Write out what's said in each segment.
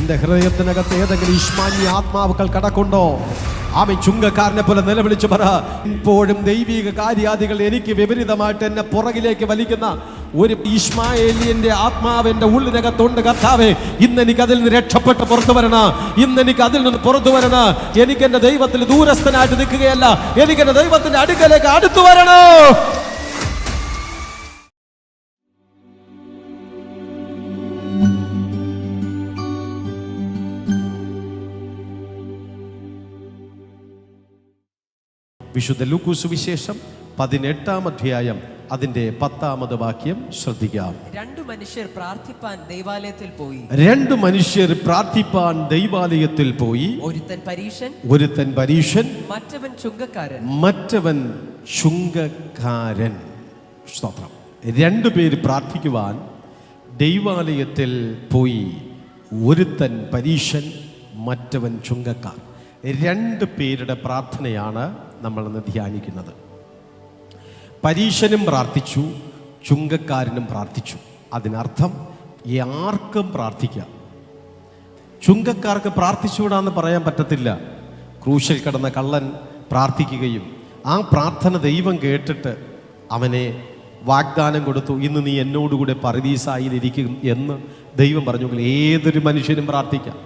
നിന്റെ ഹൃദയത്തിനകത്ത് ഏതെങ്കിലും ഇഷ്മാന്യ ആത്മാവുകൾ കടക്കുണ്ടോ? ആമേൻ. ചുങ്കക്കാരനെ പോലെ നിലവിളിച്ചു പറ, ഇപ്പോഴും ദൈവിക കാര്യാദികൾ എനിക്ക് വിപരീതമായിട്ട് എന്നെ പുറകിലേക്ക് വലിക്കുന്ന ഒരു ഇഷ്മായേലിയന്റെ ആത്മാവ് എൻ്റെ ഉള്ളിനകത്തുണ്ട് കർത്താവേ. ഇന്ന് എനിക്ക് അതിൽ നിന്ന് രക്ഷപ്പെട്ട് പുറത്തു വരണം. ഇന്ന് എനിക്ക് അതിൽ നിന്ന് പുറത്തു വരണം. എനിക്ക് എൻ്റെ ദൈവത്തിൽ ദൂരസ്ഥനായിട്ട് നിൽക്കുകയല്ല, എനിക്ക് എൻ്റെ ദൈവത്തിന്റെ അടുക്കലേക്ക് അടുത്തു വരണം. വിശുദ്ധ ലൂക്കോസ് സുവിശേഷം 18-ാം അധ്യായം അതിന്റെ 10-ാമത് വാക്യം ശ്രദ്ധിക്കാം. രണ്ടു മനുഷ്യർ പ്രാർത്ഥിപ്പാൻ ദൈവാലയത്തിൽ പോയി. ഒരുത്തൻ പരീശൻ, മറ്റവൻ ചുങ്കക്കാരൻ. സ്തോത്രം. രണ്ടുപേര് പ്രാർത്ഥിക്കുവാൻ ദൈവാലയത്തിൽ പോയി. ഒരുത്തൻ പരീശൻ, മറ്റവൻ ചുങ്കക്കാർ. രണ്ട് പേരുടെ പ്രാർത്ഥനയാണ് നമ്മളിന്ന് ധ്യാനിക്കുന്നത്. പരീശനും പ്രാർത്ഥിച്ചു, ചുങ്കക്കാരനും പ്രാർത്ഥിച്ചു. അതിനർത്ഥം ആർക്കും പ്രാർത്ഥിക്കാം. ചുങ്കക്കാർക്ക് പ്രാർത്ഥിച്ചുകൂടാന്ന് പറയാൻ പറ്റത്തില്ല. ക്രൂശിൽ കിടന്ന കള്ളൻ പ്രാർത്ഥിക്കുകയും ആ പ്രാർത്ഥന ദൈവം കേട്ടിട്ട് അവനെ വാഗ്ദാനം കൊടുത്തു, ഇന്ന് നീ എന്നോടുകൂടെ പറുദീസായിലിരിക്കും എന്ന് ദൈവം പറഞ്ഞു. ഏതൊരു മനുഷ്യനും പ്രാർത്ഥിക്കാം.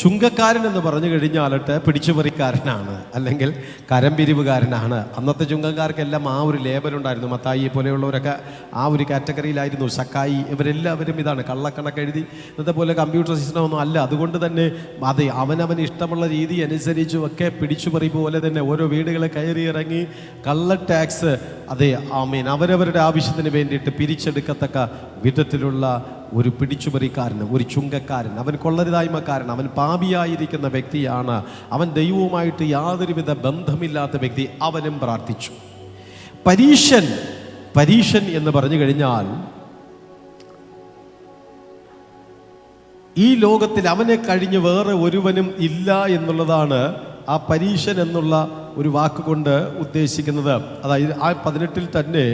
ചുങ്കക്കാരൻ എന്ന് പറഞ്ഞു കഴിഞ്ഞാലിട്ട് പിടിച്ചുപറിക്കാരനാണ്, അല്ലെങ്കിൽ കരംപിരിവുകാരനാണ്. അന്നത്തെ ചുങ്കക്കാർക്കെല്ലാം ആ ഒരു ലേബലുണ്ടായിരുന്നു. മത്തായി പോലെയുള്ളവരൊക്കെ ആ ഒരു കാറ്റഗറിയിലായിരുന്നു. സക്കായി ഇവരെല്ലാവരും ഇതാണ്. കള്ളക്കണക്ക് എഴുതി ഇന്നത്തെ പോലെ കമ്പ്യൂട്ടർ സിസ്റ്റം ഒന്നും അല്ല. അതുകൊണ്ട് തന്നെ അതെ, അവനവന് ഇഷ്ടമുള്ള രീതി അനുസരിച്ചും ഒക്കെ പിടിച്ചുപറി പോലെ തന്നെ ഓരോ വീടുകളെ കയറി ഇറങ്ങി കള്ള ടാക്സ്, അതെ ആമീൻ, അവരവരുടെ ആവശ്യത്തിന് വേണ്ടിയിട്ട് പിരിച്ചെടുക്കത്തക്ക വിധത്തിലുള്ള ഒരു പിടിച്ചുപറിക്കാരൻ, ഒരു ചുങ്കക്കാരൻ, അവൻ കൊള്ളരുതായ്മക്കാരൻ, അവൻ പാപിയായിരിക്കുന്ന വ്യക്തിയാണ്. അവൻ ദൈവവുമായിട്ട് യാതൊരുവിധ ബന്ധമില്ലാത്ത വ്യക്തി. അവനും പ്രാർത്ഥിച്ചു. പരീശൻ എന്ന് പറഞ്ഞു കഴിഞ്ഞാൽ ഈ ലോകത്തിൽ അവനെ കഴിഞ്ഞ് വേറെ ഒരുവനും ഇല്ല എന്നുള്ളതാണ് ആ പരീശൻ എന്നുള്ള ഒരു വാക്കുകൊണ്ട് ഉദ്ദേശിക്കുന്നത്. അതായത് ആ 18-ൽ തന്നെ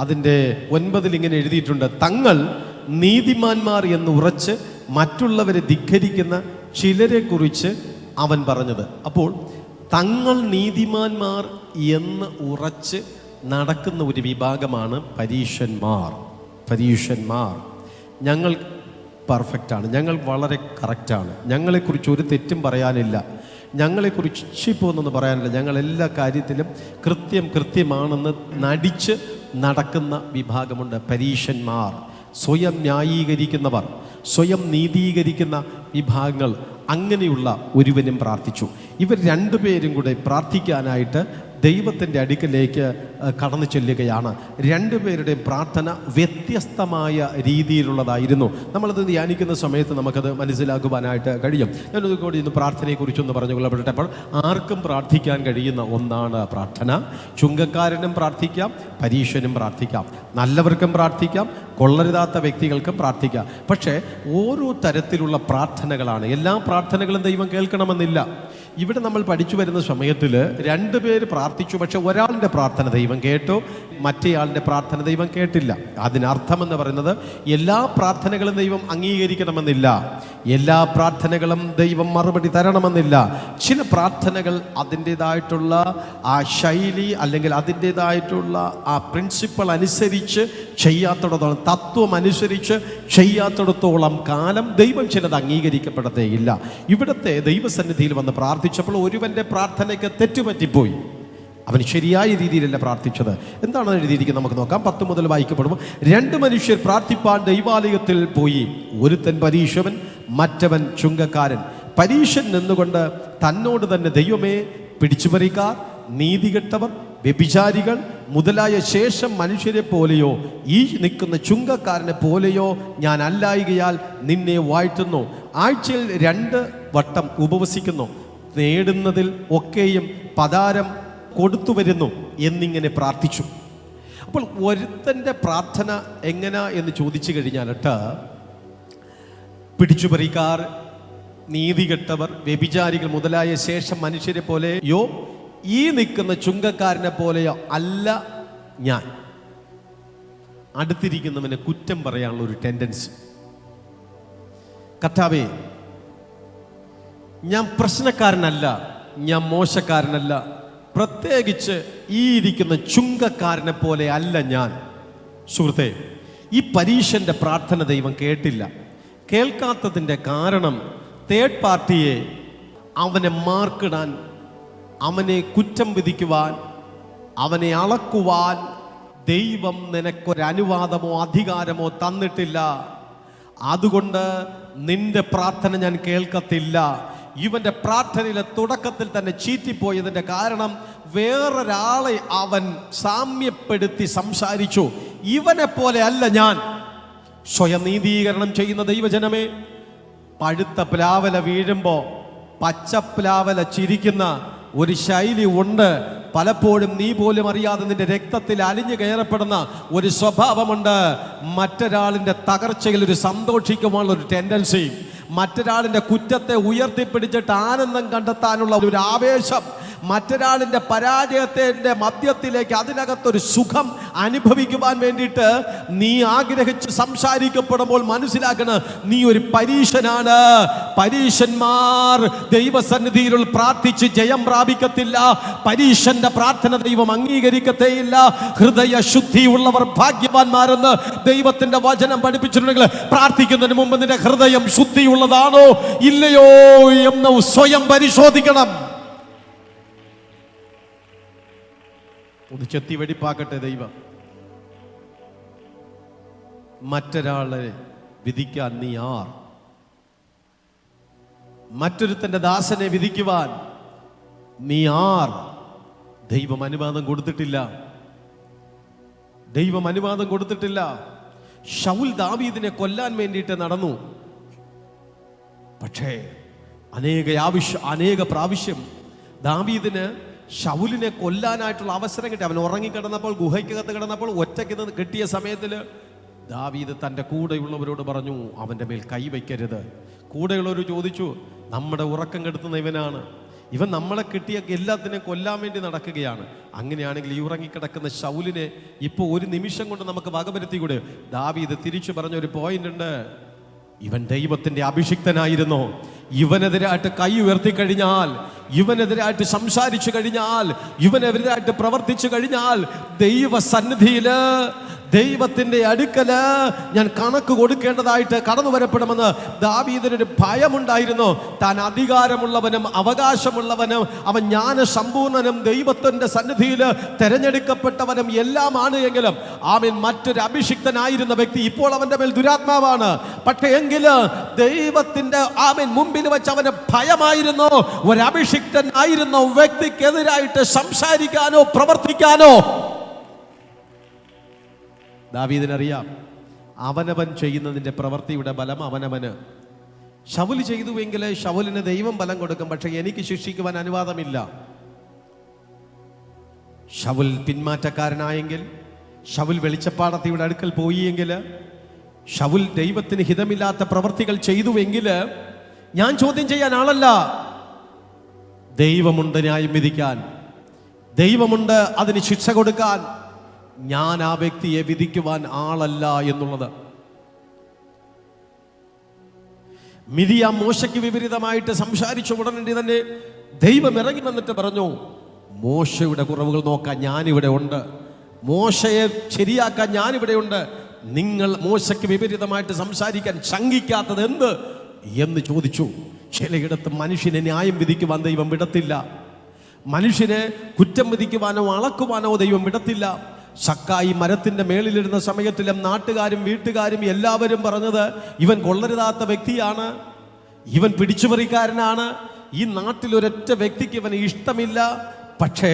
അതിൻ്റെ 9-ൽ ഇങ്ങനെ എഴുതിയിട്ടുണ്ട്, തങ്ങൾ നീതിമാന്മാർ എന്ന് ഉറച്ച് മറ്റുള്ളവരെ ധിക്കരിക്കുന്ന ചിലരെ കുറിച്ച് അവൻ പറഞ്ഞത്. അപ്പോൾ തങ്ങൾ നീതിമാന്മാർ എന്ന് ഉറച്ച് നടക്കുന്ന ഒരു വിഭാഗമാണ് പരീശന്മാർ. ഞങ്ങൾ പെർഫെക്റ്റാണ്, ഞങ്ങൾ വളരെ കറക്റ്റാണ്, ഞങ്ങളെക്കുറിച്ച് ഒരു തെറ്റും പറയാനില്ല, ഞങ്ങളെക്കുറിച്ച് ഇച്ചിപ്പോന്നൊന്നും പറയാനില്ല, ഞങ്ങൾ എല്ലാ കാര്യത്തിലും കൃത്യമാണെന്ന് നടിച്ച് നടക്കുന്ന വിഭാഗമുണ്ട് പരീശന്മാർ. സ്വയം ന്യായീകരിക്കുന്നവർ, സ്വയം നീതീകരിക്കുന്ന വിഭാഗങ്ങൾ. അങ്ങനെയുള്ള ഒരുവനും പ്രാർത്ഥിച്ചു. ഇവർ രണ്ടുപേരും കൂടെ പ്രാർത്ഥിക്കാനായിട്ട് ദൈവത്തിൻ്റെ അടുക്കലേക്ക് കടന്നു ചെല്ലുകയാണ്. രണ്ടുപേരുടെയും പ്രാർത്ഥന വ്യത്യസ്തമായ രീതിയിലുള്ളതായിരുന്നു. നമ്മളത് ധ്യാനിക്കുന്ന സമയത്ത് നമുക്കത് മനസ്സിലാക്കുവാനായിട്ട് കഴിയും. ഞാനത് കൂടി ഇന്ന് പ്രാർത്ഥനയെക്കുറിച്ചൊന്ന് പറഞ്ഞുകൊള്ളപ്പെടട്ടെ. അപ്പോൾ ആർക്കും പ്രാർത്ഥിക്കാൻ കഴിയുന്ന ഒന്നാണ് പ്രാർത്ഥന. ചുങ്കക്കാരനും പ്രാർത്ഥിക്കാം, പരീശനും പ്രാർത്ഥിക്കാം, നല്ലവർക്കും പ്രാർത്ഥിക്കാം, കൊള്ളരുതാത്ത വ്യക്തികൾക്കും പ്രാർത്ഥിക്കാം. പക്ഷേ ഓരോ തരത്തിലുള്ള പ്രാർത്ഥനകളാണ്. എല്ലാ പ്രാർത്ഥനകളും ദൈവം കേൾക്കണമെന്നില്ല. ഇവിടെ നമ്മൾ പഠിച്ചു വരുന്ന സമയത്തിൽ രണ്ടുപേര് പ്രാർത്ഥിച്ചു, പക്ഷെ ഒരാളുടെ പ്രാർത്ഥന ദൈവം കേട്ടു, മറ്റേയാളുടെ പ്രാർത്ഥന ദൈവം കേട്ടില്ല. അതിനർത്ഥമെന്ന് പറയുന്നത് എല്ലാ പ്രാർത്ഥനകളും ദൈവം അംഗീകരിക്കണമെന്നില്ല, എല്ലാ പ്രാർത്ഥനകളും ദൈവം മറുപടി തരണമെന്നില്ല. ചില പ്രാർത്ഥനകൾ അതിൻ്റേതായിട്ടുള്ള ആ ശൈലി അല്ലെങ്കിൽ അതിൻ്റേതായിട്ടുള്ള ആ പ്രിൻസിപ്പൾ അനുസരിച്ച് ചെയ്യാത്തിടത്തോളം, തത്വം അനുസരിച്ച് ചെയ്യാത്തിടത്തോളം കാലം ദൈവം ചിലത് അംഗീകരിക്കപ്പെടത്തേയില്ല. ഇവിടുത്തെ ദൈവസന്നിധിയിൽ വന്ന് പ്രാർത്ഥിച്ചപ്പോൾ ഒരുവൻ്റെ പ്രാർത്ഥനയ്ക്ക് തെറ്റുപറ്റിപ്പോയി. അവൻ ശരിയായ രീതിയിലല്ല പ്രാർത്ഥിച്ചത്. എന്താണ് എഴുതിയിരിക്കുന്നത് നമുക്ക് നോക്കാം. 10 മുതൽ വായിക്കപ്പെടുമ്പോൾ, 2 മനുഷ്യർ പ്രാർത്ഥിപ്പാൻ ദൈവാലയത്തിൽ പോയി. ഒരുത്തൻ പരീശൻ, മറ്റവൻ ചുങ്കക്കാരൻ. പരീശൻ നിന്നുകൊണ്ട് തന്നോട് തന്നെ, ദൈവമേ, പിടിച്ചുപറിക്കാർ, നീതികെട്ടവർ, വ്യഭിചാരികൾ മുതലായ ശേഷം മനുഷ്യരെ പോലെയോ ഈ നിൽക്കുന്ന ചുങ്കക്കാരനെ പോലെയോ ഞാൻ അല്ലായികയാൽ നിന്നെ വാഴ്ത്തുന്നു. ആഴ്ചയിൽ 2 വട്ടം ഉപവസിക്കുന്നു. നേടുന്നതിൽ ഒക്കെയും പതാരം കൊടുത്തു വരുന്നു എന്നിങ്ങനെ പ്രാർത്ഥിച്ചു. അപ്പോൾ ഒരുത്തൻ്റെ പ്രാർത്ഥന എങ്ങനാ എന്ന് ചോദിച്ചു കഴിഞ്ഞാലിട്ട്, പിടിച്ചുപറിക്കാർ, നീതികെട്ടവർ, വ്യഭിചാരികൾ മുതലായ ശേഷം മനുഷ്യരെ പോലെയോ ഈ നിൽക്കുന്ന ചുങ്കക്കാരനെ പോലെയോ അല്ല ഞാൻ. അടുത്തിരിക്കുന്നവനെ കുറ്റം പറയാനുള്ള ഒരു ടെൻഡൻസി. കർത്താവേ, ഞാൻ പ്രശ്നക്കാരനല്ല, ഞാൻ മോശക്കാരനല്ല, പ്രത്യേകിച്ച് ഈ ഇരിക്കുന്ന ചുങ്കക്കാരനെ പോലെ അല്ല ഞാൻ. സുഹൃത്തെ, ഈ പരീശന്റെ പ്രാർത്ഥന ദൈവം കേട്ടില്ല. കേൾക്കാത്തതിൻ്റെ കാരണം തേർഡ് പാർട്ടിയെ അവനെ മാർക്കിടാൻ, അവനെ കുറ്റം വിധിക്കുവാൻ, അവനെ അളക്കുവാൻ ദൈവം നിനക്കൊരനുവാദമോ അധികാരമോ തന്നിട്ടില്ല. അതുകൊണ്ട് നിന്റെ പ്രാർത്ഥന ഞാൻ കേൾക്കത്തില്ല. ഇവന്റെ പ്രാർത്ഥനയിലെ തുടക്കത്തിൽ തന്നെ ചീറ്റിപ്പോയതിൻ്റെ കാരണം വേറൊരാളെ അവൻ സാമ്യപ്പെടുത്തി സംസാരിച്ചു. ഇവനെ പോലെ അല്ല ഞാൻ. സ്വയം നീതീകരണം ചെയ്യുന്ന ദൈവജനമേ, പഴുത്ത പ്ലാവല വീഴുമ്പോൾ പച്ച പ്ലാവല ചിരിക്കുന്ന ഒരു ശൈലി ഉണ്ട്. പലപ്പോഴും നീ പോലും അറിയാതെ നിന്റെ രക്തത്തിൽ അലിഞ്ഞു കയറപ്പെടുന്ന ഒരു സ്വഭാവമുണ്ട്. മറ്റൊരാളിൻ്റെ തകർച്ചയിൽ ഒരു സന്തോഷിക്കുവാനുള്ള ഒരു ടെൻഡൻസി, മറ്റൊരാളിൻ്റെ കുറ്റത്തെ ഉയർത്തിപ്പിടിച്ചിട്ട് ആനന്ദം കണ്ടെത്താനുള്ള ഒരു ആവേശം, മറ്റൊരാളിൻ്റെ പരാജയത്തിൻ്റെ മധ്യത്തിലേക്ക് അതിനകത്തൊരു സുഖം അനുഭവിക്കുവാൻ വേണ്ടിയിട്ട് നീ ആഗ്രഹിച്ച് സംസാരിക്കപ്പെടുമ്പോൾ മനസ്സിലാക്കണം, നീ ഒരു പരീശനാണ്. പരീശന്മാർ ദൈവസന്നിധിയിൽ പ്രാർത്ഥിച്ച് ജയം പ്രാപിക്കത്തില്ല. പരീശന്റെ പ്രാർത്ഥന ദൈവം അംഗീകരിക്കത്തേയില്ല. ഹൃദയ ശുദ്ധിയുള്ളവർ ഭാഗ്യവാന്മാരെന്ന് ദൈവത്തിന്റെ വചനം പഠിപ്പിച്ചിട്ടുണ്ടെങ്കിൽ പ്രാർത്ഥിക്കുന്നതിന് മുമ്പ് നിന്റെ ഹൃദയം ശുദ്ധിയുള്ളതാണോ ഇല്ലയോ എന്ന് സ്വയം പരിശോധിക്കണം. ഒന്ന് ചെത്തി വെടിപ്പാക്കട്ടെ ദൈവം. മറ്റൊരാളെ വിധിക്കാൻ നീ ആർ? മറ്റൊരുത്തന്റെ ദാസനെ വിധിക്കുവാൻ നീ ആർ? ദൈവം അനുവാദം കൊടുത്തിട്ടില്ല. ദൈവം അനുവാദം കൊടുത്തിട്ടില്ല. ശൗൽ ദാവീദിനെ കൊല്ലാൻ വേണ്ടിയിട്ട് നടന്നു. പക്ഷേ അനേക പ്രാവശ്യം ദാവീദിന് ശൗലിനെ കൊല്ലാനായിട്ടുള്ള അവസരം കിട്ടി. അവൻ ഉറങ്ങിക്കിടന്നപ്പോൾ, ഗുഹയ്ക്കകത്ത് കിടന്നപ്പോൾ, ഒറ്റയ്ക്ക് കിട്ടിയ സമയത്തിൽ ദാവീദ് തൻ്റെ കൂടെയുള്ളവരോട് പറഞ്ഞു, അവൻ്റെ മേൽ കൈവയ്ക്കരുത്. കൂടെയുള്ളവർ ചോദിച്ചു, നമ്മുടെ ഉറക്കം കെടുത്തുന്ന ഇവനാണ്, ഇവൻ നമ്മളെ കിട്ടിയ എല്ലാത്തിനെയും കൊല്ലാൻ വേണ്ടി നടക്കുകയാണ്. അങ്ങനെയാണെങ്കിൽ ഈ ഉറങ്ങിക്കിടക്കുന്ന ശൗലിനെ ഇപ്പോൾ ഒരു നിമിഷം കൊണ്ട് നമുക്ക് വകവരുത്തിക്കൂടെ? ദാവീദ് തിരിച്ചു പറഞ്ഞൊരു പോയിന്റ് ഉണ്ട്, ഇവൻ ദൈവത്തിന്റെ അഭിഷിക്തനായിരുന്നു. ഇവനെതിരായിട്ട് കൈ ഉയർത്തി കഴിഞ്ഞാൽ, ഇവനെതിരായിട്ട് സംസാരിച്ചു കഴിഞ്ഞാൽ, ഇവനെതിരായിട്ട് പ്രവർത്തിച്ചു കഴിഞ്ഞാൽ ദൈവസന്നിധിയില്, ദൈവത്തിന്റെ അടുക്കല് ഞാൻ കണക്ക് കൊടുക്കേണ്ടതായിട്ട് കടന്നു വരപ്പെടുമെന്ന് ദാവീദിനൊരു ഭയമുണ്ടായിരുന്നു. താൻ അധികാരമുള്ളവനും അവകാശമുള്ളവനും അവൻ ജ്ഞാനസമ്പൂർണനും ദൈവത്തിന്റെ സന്നിധിയിൽ തെരഞ്ഞെടുക്കപ്പെട്ടവനും എല്ലാമാണ് എങ്കിലും അവൻ മറ്റൊരു അഭിഷിക്തനായിരുന്ന വ്യക്തി ഇപ്പോൾ അവന്റെ മേൽ ദുരാത്മാവാണ്. പക്ഷേ എങ്കില് ദൈവത്തിന്റെ അവൻ മുമ്പിൽ വെച്ച് അവന് ഭയമായിരുന്നു. ഒരു അഭിഷിക്തനായിരുന്ന വ്യക്തിക്കെതിരായിട്ട് സംസാരിക്കാനോ പ്രവർത്തിക്കാനോ ദാവീദിനറിയാം. അവനവൻ ചെയ്യുന്നതിൻ്റെ പ്രവൃത്തിയുടെ ബലം അവനവന്. ശൗൽ ചെയ്തുവെങ്കിൽ ശൗലിന് ദൈവം ബലം കൊടുക്കും, പക്ഷെ എനിക്ക് ശിക്ഷിക്കുവാൻ അനുവാദമില്ല. ശൗൽ പിന്മാറ്റക്കാരനായെങ്കിൽ, ശൗൽ വെളിച്ചപ്പാടത്തിയുടെ അടുക്കൽ പോയിയെങ്കിൽ, ശൗൽ ദൈവത്തിന് ഹിതമില്ലാത്ത പ്രവൃത്തികൾ ചെയ്തുവെങ്കിൽ ഞാൻ ചോദ്യം ചെയ്യാൻ ആളല്ല. ദൈവമുണ്ട് ന്യായം വിധിക്കാൻ, ദൈവമുണ്ട് അതിന് ശിക്ഷ കൊടുക്കാൻ. ഞാൻ ആ വ്യക്തിയെ വിധിക്കുവാൻ ആളല്ല എന്നുള്ളത്. മിരിയാം മോശയ്ക്ക് വിപരീതമായിട്ട് സംസാരിച്ച ഉടനെ തന്നെ ദൈവം ഇറങ്ങി വന്നിട്ട് പറഞ്ഞു, മോശയുടെ കുറവുകൾ നോക്കാൻ ഞാനിവിടെ ഉണ്ട്, മോശയെ ശരിയാക്കാൻ ഞാനിവിടെ ഉണ്ട്. നിങ്ങൾ മോശയ്ക്ക് വിപരീതമായിട്ട് സംസാരിക്കാൻ ശങ്കിക്കാത്തത് എന്ത് എന്ന് ചോദിച്ചു. ചിലയിടത്ത് മനുഷ്യനെ ന്യായം വിധിക്കുവാൻ ദൈവം വിടത്തില്ല. മനുഷ്യനെ കുറ്റം വിധിക്കുവാനോ അളക്കുവാനോ ദൈവം വിടത്തില്ല. സക്കായി മരത്തിന്റെ മേളിലിരുന്ന സമയത്തിലും നാട്ടുകാരും വീട്ടുകാരും എല്ലാവരും പറഞ്ഞത്, ഇവൻ കൊള്ളരുതാത്ത വ്യക്തിയാണ്, ഇവൻ പിടിച്ചുപറിക്കാരനാണ്, ഈ നാട്ടിൽ ഒരൊറ്റ വ്യക്തിക്ക് ഇവന് ഇഷ്ടമില്ല. പക്ഷേ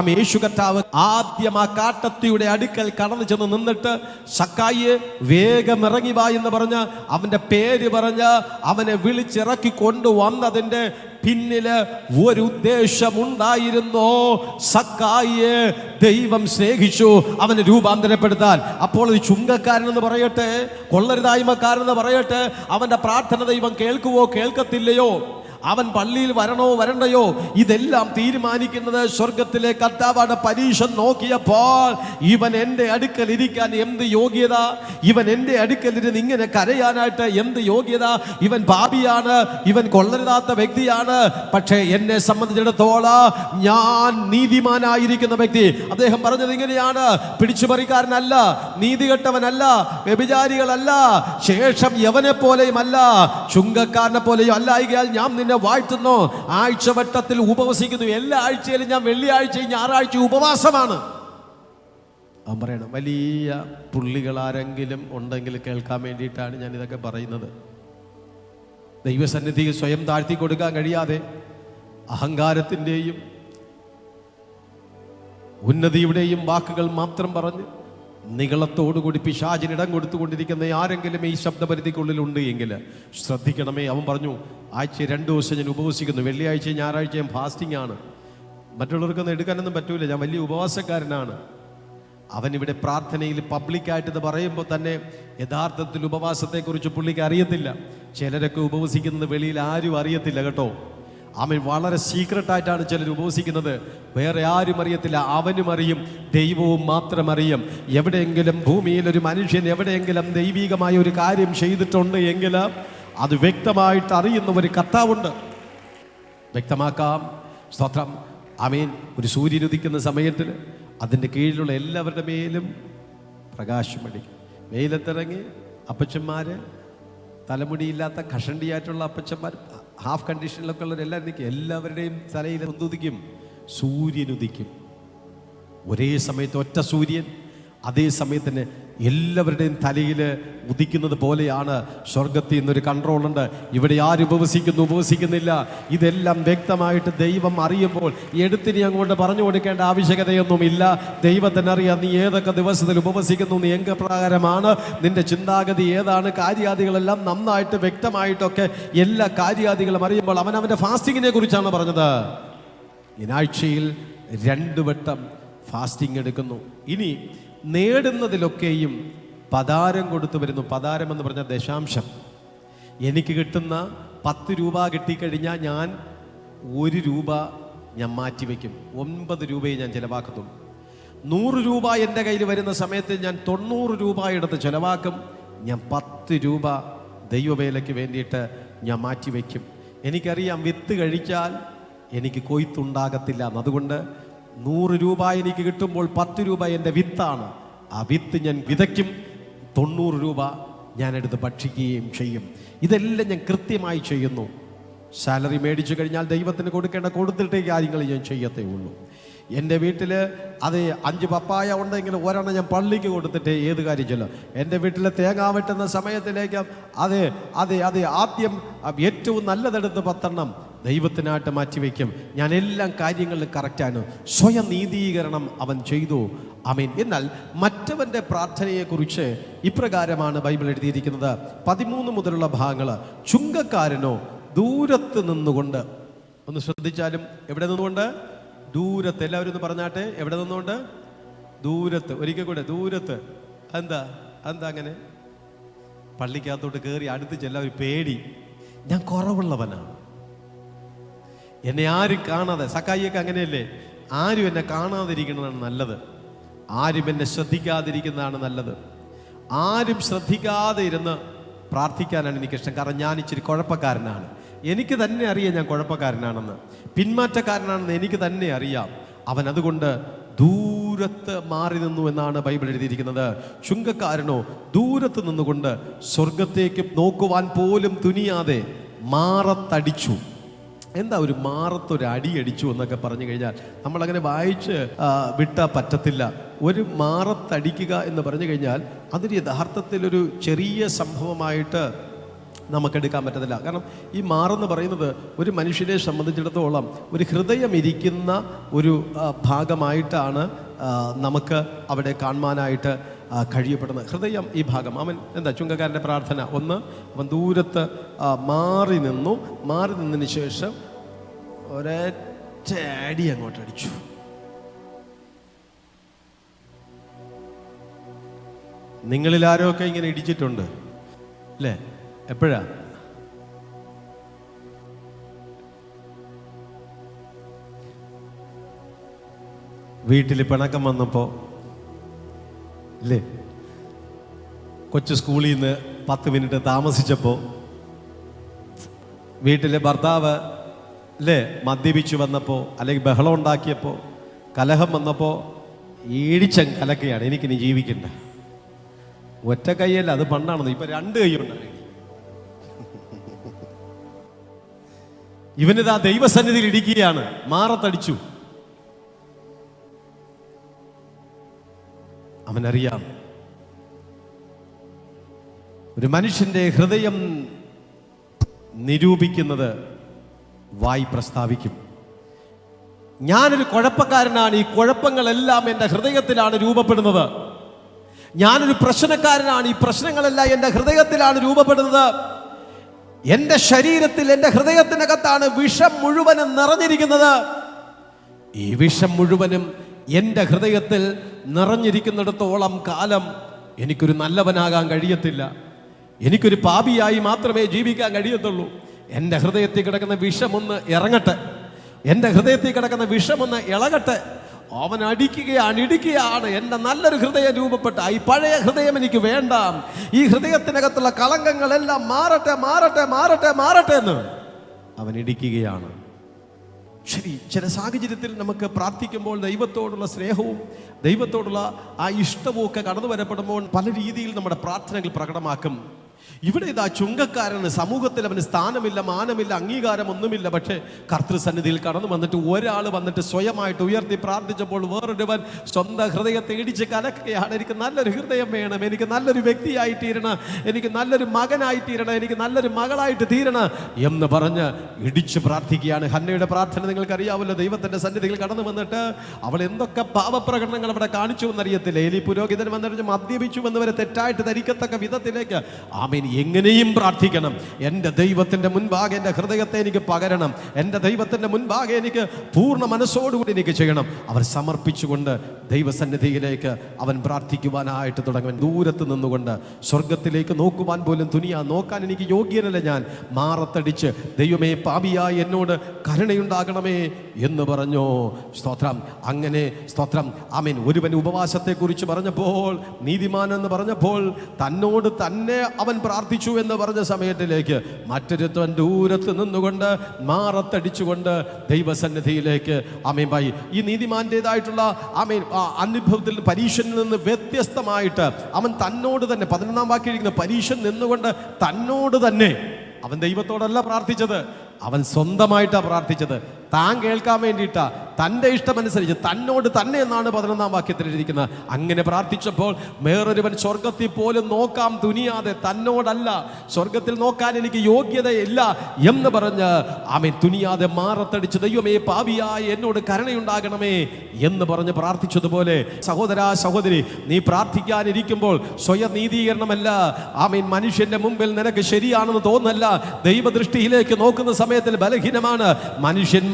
യേശു കർത്താവ് ആദ്യം ആ കാട്ടത്തിയുടെ അടുക്കൽ കടന്നു ചെന്ന് നിന്നിട്ട്, സക്കായിയെ വേഗം ഇറങ്ങി വാ എന്ന് പറഞ്ഞ് അവന്റെ പേര് പറഞ്ഞ് അവനെ വിളിച്ചിറക്കി കൊണ്ടുവന്നതിന്റെ പിന്നില് ഒരു ഉദ്ദേശമുണ്ടായിരുന്നു. സക്കായിയെ ദൈവം സ്നേഹിച്ചു അവനെ രൂപാന്തരപ്പെടുത്താൻ. അപ്പോൾ ഒരു ചുങ്കക്കാരനെന്ന് പറയട്ടെ, കൊള്ളരുതായ്മക്കാരെന്ന് പറയട്ടെ, അവന്റെ പ്രാർത്ഥന ദൈവം കേൾക്കുവോ കേൾക്കത്തില്ലയോ? അവൻ പള്ളിയിൽ വരണോ വരണ്ടയോ ഇതെല്ലാം തീരുമാനിക്കുന്നത് സ്വർഗത്തിലെ കർത്താവാണ്. പരീക്ഷ നോക്കിയപ്പോൾ ഇവൻ എൻ്റെ അടുക്കൽ ഇരിക്കാൻ എന്ത് യോഗ്യത, ഇവൻ എൻ്റെ അടുക്കൽ ഇരുന്ന് ഇങ്ങനെ കരയാനായിട്ട് എന്ത് യോഗ്യത, ഇവൻ പാപിയാണ്, ഇവൻ കൊള്ളരുതാത്ത വ്യക്തിയാണ്. പക്ഷേ എന്നെ സംബന്ധിച്ചിടത്തോളം ഞാൻ നീതിമാനായിരിക്കുന്ന വ്യക്തി. അദ്ദേഹം പറഞ്ഞത് ഇങ്ങനെയാണ്: പിടിച്ചുപറിക്കാരനല്ല, നീതികെട്ടവനല്ല, വ്യഭിചാരികളല്ല, ശേഷം യവനെ പോലെയുമല്ല, ചുങ്കക്കാരനെ പോലെയും അല്ലായികയാൽ ഞാൻ നിന്നെ വാഴ്ത്തുന്നു. ആഴ്ചവട്ടത്തിൽ ഉപവസിക്കുന്നു. എല്ലാ ആഴ്ചയിലും ഞാൻ വെള്ളിയാഴ്ചയും ഞായറാഴ്ചയും ഉപവാസമാണ്. അവൻ പറയണം, വലിയ പുള്ളികളാരെങ്കിലും ഉണ്ടെങ്കിൽ കേൾക്കാൻ വേണ്ടിയിട്ടാണ് ഞാൻ ഇതൊക്കെ പറയുന്നത്. ദൈവസന്നിധിയിൽ സ്വയം താഴ്ത്തി കൊടുക്കാൻ കഴിയാതെ അഹങ്കാരത്തിൻ്റെയും ഉന്നതിയുടെയും വാക്കുകൾ മാത്രം പറഞ്ഞ് നികളത്തോടുകൂടി പിശാചിനിടം കൊടുത്തുകൊണ്ടിരിക്കുന്ന ആരെങ്കിലും ഈ ശബ്ദപരിധിക്കുള്ളിലുണ്ട് എങ്കിൽ ശ്രദ്ധിക്കണമേ. അവൻ പറഞ്ഞു, ആഴ്ച 2 ദിവസം ഞാൻ ഉപവസിക്കുന്നു, വെള്ളിയാഴ്ചയും ഞായറാഴ്ചയും ഫാസ്റ്റിംഗ് ആണ്. മറ്റുള്ളവർക്കൊന്നും എടുക്കാനൊന്നും പറ്റൂല, ഞാൻ വലിയ ഉപവാസക്കാരനാണ്. അവൻ ഇവിടെ പ്രാർത്ഥനയിൽ പബ്ലിക്കായിട്ട് ഇത് പറയുമ്പോൾ തന്നെ യഥാർത്ഥത്തിൽ ഉപവാസത്തെക്കുറിച്ച് പുള്ളിക്ക് അറിയത്തില്ല. ചിലരൊക്കെ ഉപവസിക്കുന്നത് വെളിയിൽ ആരും അറിയത്തില്ല കേട്ടോ. അവൻ വളരെ സീക്രട്ടായിട്ടാണ് ചിലർ ഉപവസിക്കുന്നത്, വേറെ ആരും അറിയത്തില്ല. അവനും അറിയും, ദൈവവും മാത്രം അറിയും. എവിടെയെങ്കിലും ഭൂമിയിൽ ഒരു മനുഷ്യൻ എവിടെയെങ്കിലും ദൈവികമായ ഒരു കാര്യം ചെയ്തിട്ടുണ്ട് എങ്കിൽ അത് വ്യക്തമായിട്ട് അറിയുന്ന ഒരു കർത്താവുണ്ട്. വ്യക്തമാക്കാം. സ്തോത്രം. ആമേൻ. ഒരു സൂര്യൻ ഉദിക്കുന്ന സമയത്തിൽ അതിൻ്റെ കീഴിലുള്ള എല്ലാവരുടെ മേലും പ്രകാശം അടിക്കും. വെയിലത്തിറങ്ങി അപ്പച്ചന്മാർ, തലമുടിയില്ലാത്ത കഷണ്ടിയായിട്ടുള്ള അപ്പച്ചന്മാർ, ഹാഫ് കണ്ടീഷനിലൊക്കെ ഉള്ളവരെല്ലാം നിൽക്കും. എല്ലാവരുടെയും തലയിൽ ഉദിക്കും, സൂര്യൻ ഉദിക്കും. ഒരേ സമയത്ത് ഒറ്റ സൂര്യൻ അതേ സമയത്തിന് എല്ലാവരുടെയും തലയിൽ ഉദിക്കുന്നത് പോലെയാണ്. സ്വർഗത്തിൽ നിന്നൊരു കൺട്രോളുണ്ട്. ഇവിടെ ആരും ഉപവസിക്കുന്നില്ല. ഇതെല്ലാം വ്യക്തമായിട്ട് ദൈവം അറിയുമ്പോൾ എടുത്തിനി അങ്ങോട്ട് പറഞ്ഞു കൊടുക്കേണ്ട ആവശ്യകതയൊന്നുമില്ല. ദൈവത്തിന് അറിയാം നീ ഏതൊക്കെ ദിവസത്തിൽ ഉപവസിക്കുന്നു, നീ എങ്കപ്രകാരമാണ്, നിന്റെ ചിന്താഗതി ഏതാണ്, കാര്യാദികളെല്ലാം നന്നായിട്ട് വ്യക്തമായിട്ടൊക്കെ എല്ലാ കാര്യാദികളും അറിയുമ്പോൾ അവനവൻ്റെ ഫാസ്റ്റിങ്ങിനെ കുറിച്ചാണ് പറഞ്ഞത്. ആഴ്ചയിൽ 2 വട്ടം ഫാസ്റ്റിംഗ് എടുക്കുന്നു. ഇനി നേടുന്നതിലൊക്കെയും പതാരം കൊടുത്തു വരുന്നു. പതാരം എന്ന് പറഞ്ഞാൽ ദശാംശം. എനിക്ക് കിട്ടുന്ന 10 രൂപ കിട്ടിക്കഴിഞ്ഞാൽ ഞാൻ 1 രൂപ ഞാൻ മാറ്റിവെക്കും. 9 രൂപയെ ഞാൻ ചിലവാക്കത്തുള്ളൂ. 100 രൂപ എൻ്റെ കയ്യിൽ വരുന്ന സമയത്ത് ഞാൻ 90 രൂപ എടുത്ത് ചിലവാക്കും. ഞാൻ 10 രൂപ ദൈവവേലയ്ക്ക് വേണ്ടിയിട്ട് ഞാൻ മാറ്റിവെക്കും. എനിക്കറിയാം വിത്ത് കഴിച്ചാൽ എനിക്ക് കൊയ്ത്തുണ്ടാകത്തില്ല. അതുകൊണ്ട് 100 രൂപ എനിക്ക് കിട്ടുമ്പോൾ 10 രൂപ എൻ്റെ വിത്താണ്. ആ വിത്ത് ഞാൻ വിതയ്ക്കും. 90 രൂപ ഞാനെടുത്ത് ഭക്ഷിക്കുകയും ചെയ്യും. ഇതെല്ലാം ഞാൻ കൃത്യമായി ചെയ്യുന്നു. സാലറി മേടിച്ചു കഴിഞ്ഞാൽ ദൈവത്തിന് കൊടുത്തിട്ടേ കാര്യങ്ങൾ ഞാൻ ചെയ്യത്തേ ഉള്ളൂ. എൻ്റെ വീട്ടിൽ അത് 5 പപ്പായ ഉണ്ടെങ്കിൽ ഒരെണ്ണം ഞാൻ പള്ളിക്ക് കൊടുത്തിട്ട് ഏത് കാര്യം ചെല്ലും. എൻ്റെ വീട്ടിൽ തേങ്ങ വെട്ടുന്ന സമയത്തിലേക്ക് അതെ ആദ്യം ഏറ്റവും നല്ലതെടുത്ത് 10 ദൈവത്തിനായിട്ട് മാറ്റിവെക്കും. ഞാൻ എല്ലാ കാര്യങ്ങളിലും കറക്റ്റാണ്. സ്വയം നീതീകരണം അവൻ ചെയ്തു. ആമേൻ. എന്നാൽ മറ്റവൻ്റെ പ്രാർത്ഥനയെക്കുറിച്ച് ഇപ്രകാരമാണ് ബൈബിൾ എഴുതിയിരിക്കുന്നത്. 13 മുതലുള്ള ഭാഗങ്ങൾ. ചുങ്കക്കാരനോ ദൂരത്ത് നിന്നുകൊണ്ട്, ഒന്ന് ശ്രദ്ധിച്ചാലും, എവിടെ നിന്നുകൊണ്ട്? ദൂരത്ത്. എല്ലാവരും ഒന്ന് പറഞ്ഞാട്ടെ, എവിടെ നിന്നുകൊണ്ട്? ദൂരത്ത്. ഒരിക്കൽ കൂടെ, ദൂരത്ത്. എന്താ അങ്ങനെ? പള്ളിക്കകത്തോട്ട് കയറി അടുത്ത് ചെല്ലാൻ ഒരു പേടി. ഞാൻ കുറവുള്ളവനാണ്, എന്നെ ആരും കാണാതെ. സക്കായിയൊക്കെ അങ്ങനെയല്ലേ? ആരും എന്നെ കാണാതിരിക്കുന്നതാണ് നല്ലത്, ആരും എന്നെ ശ്രദ്ധിക്കാതിരിക്കുന്നതാണ് നല്ലത്. ആരും ശ്രദ്ധിക്കാതെ ഇരുന്ന് പ്രാർത്ഥിക്കാനാണ് എനിക്കിഷ്ടം. കാരണം ഞാൻ ഇച്ചിരി കുഴപ്പക്കാരനാണ്. എനിക്ക് തന്നെ അറിയാം ഞാൻ കുഴപ്പക്കാരനാണെന്ന്, പിന്മാറ്റക്കാരനാണെന്ന് എനിക്ക് തന്നെ അറിയാം. അവൻ അതുകൊണ്ട് ദൂരത്ത് മാറി നിന്നു എന്നാണ് ബൈബിൾ എഴുതിയിരിക്കുന്നത്. ചുങ്കക്കാരനോ ദൂരത്ത് നിന്നുകൊണ്ട് സ്വർഗത്തേക്ക് നോക്കുവാൻ പോലും തുനിയാതെ മാറത്തടിച്ചു. എന്താ ഒരു മാറത്തൊരു അടിയടിച്ചു എന്നൊക്കെ പറഞ്ഞു കഴിഞ്ഞാൽ നമ്മളങ്ങനെ വായിച്ച് വിട്ടാൽ പറ്റത്തില്ല. ഒരു മാറത്തടിക്കുക എന്ന് പറഞ്ഞു കഴിഞ്ഞാൽ അതൊരു യഥാർത്ഥത്തിലൊരു ചെറിയ സംഭവമായിട്ട് നമുക്കെടുക്കാൻ പറ്റത്തില്ല. കാരണം ഈ മാറെന്ന് പറയുന്നത് ഒരു മനുഷ്യനെ സംബന്ധിച്ചിടത്തോളം ഒരു ഹൃദയം ഇരിക്കുന്ന ഒരു ഭാഗമായിട്ടാണ് നമുക്ക് അവിടെ കാണുവാനായിട്ട് കഴിയപ്പെടുന്നത്. ഹൃദയം ഈ ഭാഗം. അവൻ എന്താ ചുങ്കക്കാരൻ്റെ പ്രാർത്ഥന? ഒന്ന്, അവൻ ദൂരത്ത് മാറി നിന്നതിന് ശേഷം ഒരൊറ്റ അടി അങ്ങോട്ട് അടിച്ചു. നിങ്ങളിൽ ആരൊക്കെ ഇങ്ങനെ ഇടിച്ചിട്ടുണ്ട് അല്ലേ? എപ്പോഴാ? വീട്ടിൽ പിണക്കം വന്നപ്പോൾ അല്ലേ, കൊച്ചു സ്കൂളിൽ നിന്ന് 10 മിനിറ്റ് താമസിച്ചപ്പോൾ, വീട്ടിലെ ഭർത്താവ് അല്ലേ മദ്യപിച്ചു വന്നപ്പോൾ, അല്ലെങ്കിൽ ബഹളം ഉണ്ടാക്കിയപ്പോൾ, കലഹം വന്നപ്പോൾ ഈടിച്ചം കലക്കുകയാണ്, എനിക്കിനി ജീവിക്കണ്ട. ഒറ്റ കൈയല്ല, അത് പണ്ടാണെന്ന്, ഇപ്പൊ 2 കൈയുണ്ടാണ്. ഇവനിതാ ദൈവസന്നിധിയിൽ ഇരിക്കുകയാണ്, മാറത്തടിച്ചു. അവനറിയാം ഒരു മനുഷ്യന്റെ ഹൃദയം നിരൂപിക്കുന്നത് വായി പ്രസ്താവിക്കും. ഞാനൊരു കുഴപ്പക്കാരനാണ്, ഈ കുഴപ്പങ്ങളെല്ലാം എൻ്റെ ഹൃദയത്തിലാണ് രൂപപ്പെടുന്നത്. ഞാനൊരു പ്രശ്നക്കാരനാണ്, ഈ പ്രശ്നങ്ങളെല്ലാം എൻ്റെ ഹൃദയത്തിലാണ് രൂപപ്പെടുന്നത്. എൻ്റെ ശരീരത്തിൽ, എൻ്റെ ഹൃദയത്തിനകത്താണ് വിഷം മുഴുവനും നിറഞ്ഞിരിക്കുന്നത്. ഈ വിഷം മുഴുവനും എൻ്റെ ഹൃദയത്തിൽ നിറഞ്ഞിരിക്കുന്നിടത്തോളം കാലം എനിക്കൊരു നല്ലവനാകാൻ കഴിയത്തില്ല. എനിക്കൊരു പാപിയായി മാത്രമേ ജീവിക്കാൻ കഴിയത്തുള്ളൂ. എൻ്റെ ഹൃദയത്തിൽ കിടക്കുന്ന വിഷമൊന്ന് ഇറങ്ങട്ടെ, എൻ്റെ ഹൃദയത്തിൽ കിടക്കുന്ന വിഷമൊന്ന് ഇളകട്ടെ. അവൻ ഇടിക്കുകയാണ്. എൻ്റെ നല്ലൊരു ഹൃദയം രൂപപ്പെട്ട ഈ പഴയ ഹൃദയം എനിക്ക് വേണ്ട. ഈ ഹൃദയത്തിനകത്തുള്ള കളങ്കങ്ങളെല്ലാം മാറട്ടെ മാറട്ടെ മാറട്ടെ മാറട്ടെ എന്ന് അവൻ ഇടിക്കുകയാണ്. ശരി, ചില സാഹചര്യത്തിൽ നമുക്ക് പ്രാർത്ഥിക്കുമ്പോൾ ദൈവത്തോടുള്ള സ്നേഹവും ദൈവത്തോടുള്ള ആ ഇഷ്ടവും ഒക്കെ കടന്നു വരപ്പെടുമ്പോൾ പല രീതിയിൽ നമ്മുടെ പ്രാർത്ഥനകൾ പ്രകടമാക്കും. ഇവിടെ ഇതാ ചുങ്കക്കാരന് സമൂഹത്തിൽ അവന് സ്ഥാനമില്ല, മാനമില്ല, അംഗീകാരം ഒന്നുമില്ല. പക്ഷേ കർത്തൃസന്നിധിയിൽ കടന്നു വന്നിട്ട് ഒരാൾ വന്നിട്ട് സ്വയമായിട്ട് ഉയർത്തി പ്രാർത്ഥിച്ചപ്പോൾ വേറൊരുവൻ സ്വന്തം ഹൃദയത്തെ ഇടിച്ച് കലക്കുകയാണ്. എനിക്ക് നല്ലൊരു ഹൃദയം വേണം, എനിക്ക് നല്ലൊരു വ്യക്തിയായി തീരണം, എനിക്ക് നല്ലൊരു മകനായി തീരണം, എനിക്ക് നല്ലൊരു മകളായിട്ട് തീരണം എന്ന് പറഞ്ഞ് ഇടിച്ച് പ്രാർത്ഥിക്കുകയാണ്. ഹന്നയുടെ പ്രാർത്ഥന നിങ്ങൾക്കറിയാമല്ലോ. ദൈവത്തിൻ്റെ സന്നിധിയിൽ കടന്നു വന്നിട്ട് അവൾ എന്തൊക്കെ പാപപ്രകടനങ്ങൾ അവിടെ കാണിച്ചു എന്നറിയത്തില്ല. ഏലി പുരോഹിതൻ വന്നിട്ട് മദ്യപിച്ചു എന്നവരെ തെറ്റായിട്ട് ധരിക്കത്തക്ക വിധത്തിലേക്ക് ആമേൻ എങ്ങനെയും പ്രാർത്ഥിക്കണം. എൻ്റെ ദൈവത്തിൻ്റെ മുൻപാകെ എൻ്റെ ഹൃദയത്തെ എനിക്ക് പകരണം, എൻ്റെ ദൈവത്തിൻ്റെ മുൻപാകെ എനിക്ക് പൂർണ്ണ മനസ്സോടുകൂടി എനിക്ക് ചെയ്യണം. അവർ സമർപ്പിച്ചുകൊണ്ട് ദൈവസന്നിധിയിലേക്ക് അവൻ പ്രാർത്ഥിക്കുവാനായിട്ട് തുടങ്ങും. ദൂരത്ത് നിന്നുകൊണ്ട് സ്വർഗത്തിലേക്ക് നോക്കുവാൻ പോലും നോക്കാൻ എനിക്ക് യോഗ്യനല്ല ഞാൻ. മാറത്തടിച്ച് ദൈവമേ പാപിയായി എന്നോട് കരുണയുണ്ടാകണമേ എന്ന് പറഞ്ഞോ. സ്തോത്രം. അങ്ങനെ സ്തോത്രം. ആമേൻ. ഒരുവൻ ഉപവാസത്തെക്കുറിച്ച് പറഞ്ഞപ്പോൾ, നീതിമാൻ എന്ന് പറഞ്ഞപ്പോൾ, തന്നോട് തന്നെ അവൻ പ്രാർത്ഥിച്ചു എന്ന് പറഞ്ഞ സമയത്തിലേക്ക് മറ്റൊരുത്തൻ ദൂരത്ത് നിന്നുകൊണ്ട് മാറത്തടിച്ചുകൊണ്ട് ദൈവസന്നിധിയിലേക്ക് ആമേൻ ഭായി ഈ നീതിമാന്റേതായിട്ടുള്ള ആമേൻ അനുഭവത്തിൽ പരീക്ഷനിൽ നിന്ന് വ്യത്യസ്തമായിട്ട് അവൻ തന്നോട് തന്നെ 11-ാം വാക്യം പരീക്ഷൻ നിന്നുകൊണ്ട് തന്നോട് തന്നെ അവൻ ദൈവത്തോടല്ല പ്രാർത്ഥിച്ചത്, അവൻ സ്വന്തമായിട്ടാണ് പ്രാർത്ഥിച്ചത്. താൻ കേൾക്കാൻ വേണ്ടിയിട്ടാ, തൻ്റെ ഇഷ്ടമനുസരിച്ച് തന്നോട് തന്നെ എന്നാണ് 11-ാം വാക്യത്തിൽ എഴുതിയിരിക്കുന്നത്. അങ്ങനെ പ്രാർത്ഥിച്ചപ്പോൾ വേറൊരുവൻ സ്വർഗത്തിൽ പോലും നോക്കാം തുനിയാതെ, തന്നോടല്ല, സ്വർഗത്തിൽ നോക്കാൻ എനിക്ക് യോഗ്യതയില്ല എന്ന് പറഞ്ഞ് ആമേൻ തുനിയാതെ മാറത്തടിച്ച് ദൈവമേ പാപിയായി എന്നോട് കരുണയുണ്ടാകണമേ എന്ന് പറഞ്ഞ് പ്രാർത്ഥിച്ചതുപോലെ സഹോദരാ സഹോദരി, നീ പ്രാർത്ഥിക്കാനിരിക്കുമ്പോൾ സ്വയം നീതീകരണമല്ല, ആമേൻ മനുഷ്യന്റെ മുമ്പിൽ നിനക്ക് ശരിയാണെന്ന് തോന്നല്ല. ദൈവദൃഷ്ടിയിലേക്ക് നോക്കുന്ന സമയത്തിൽ ബലഹീനമാണ്.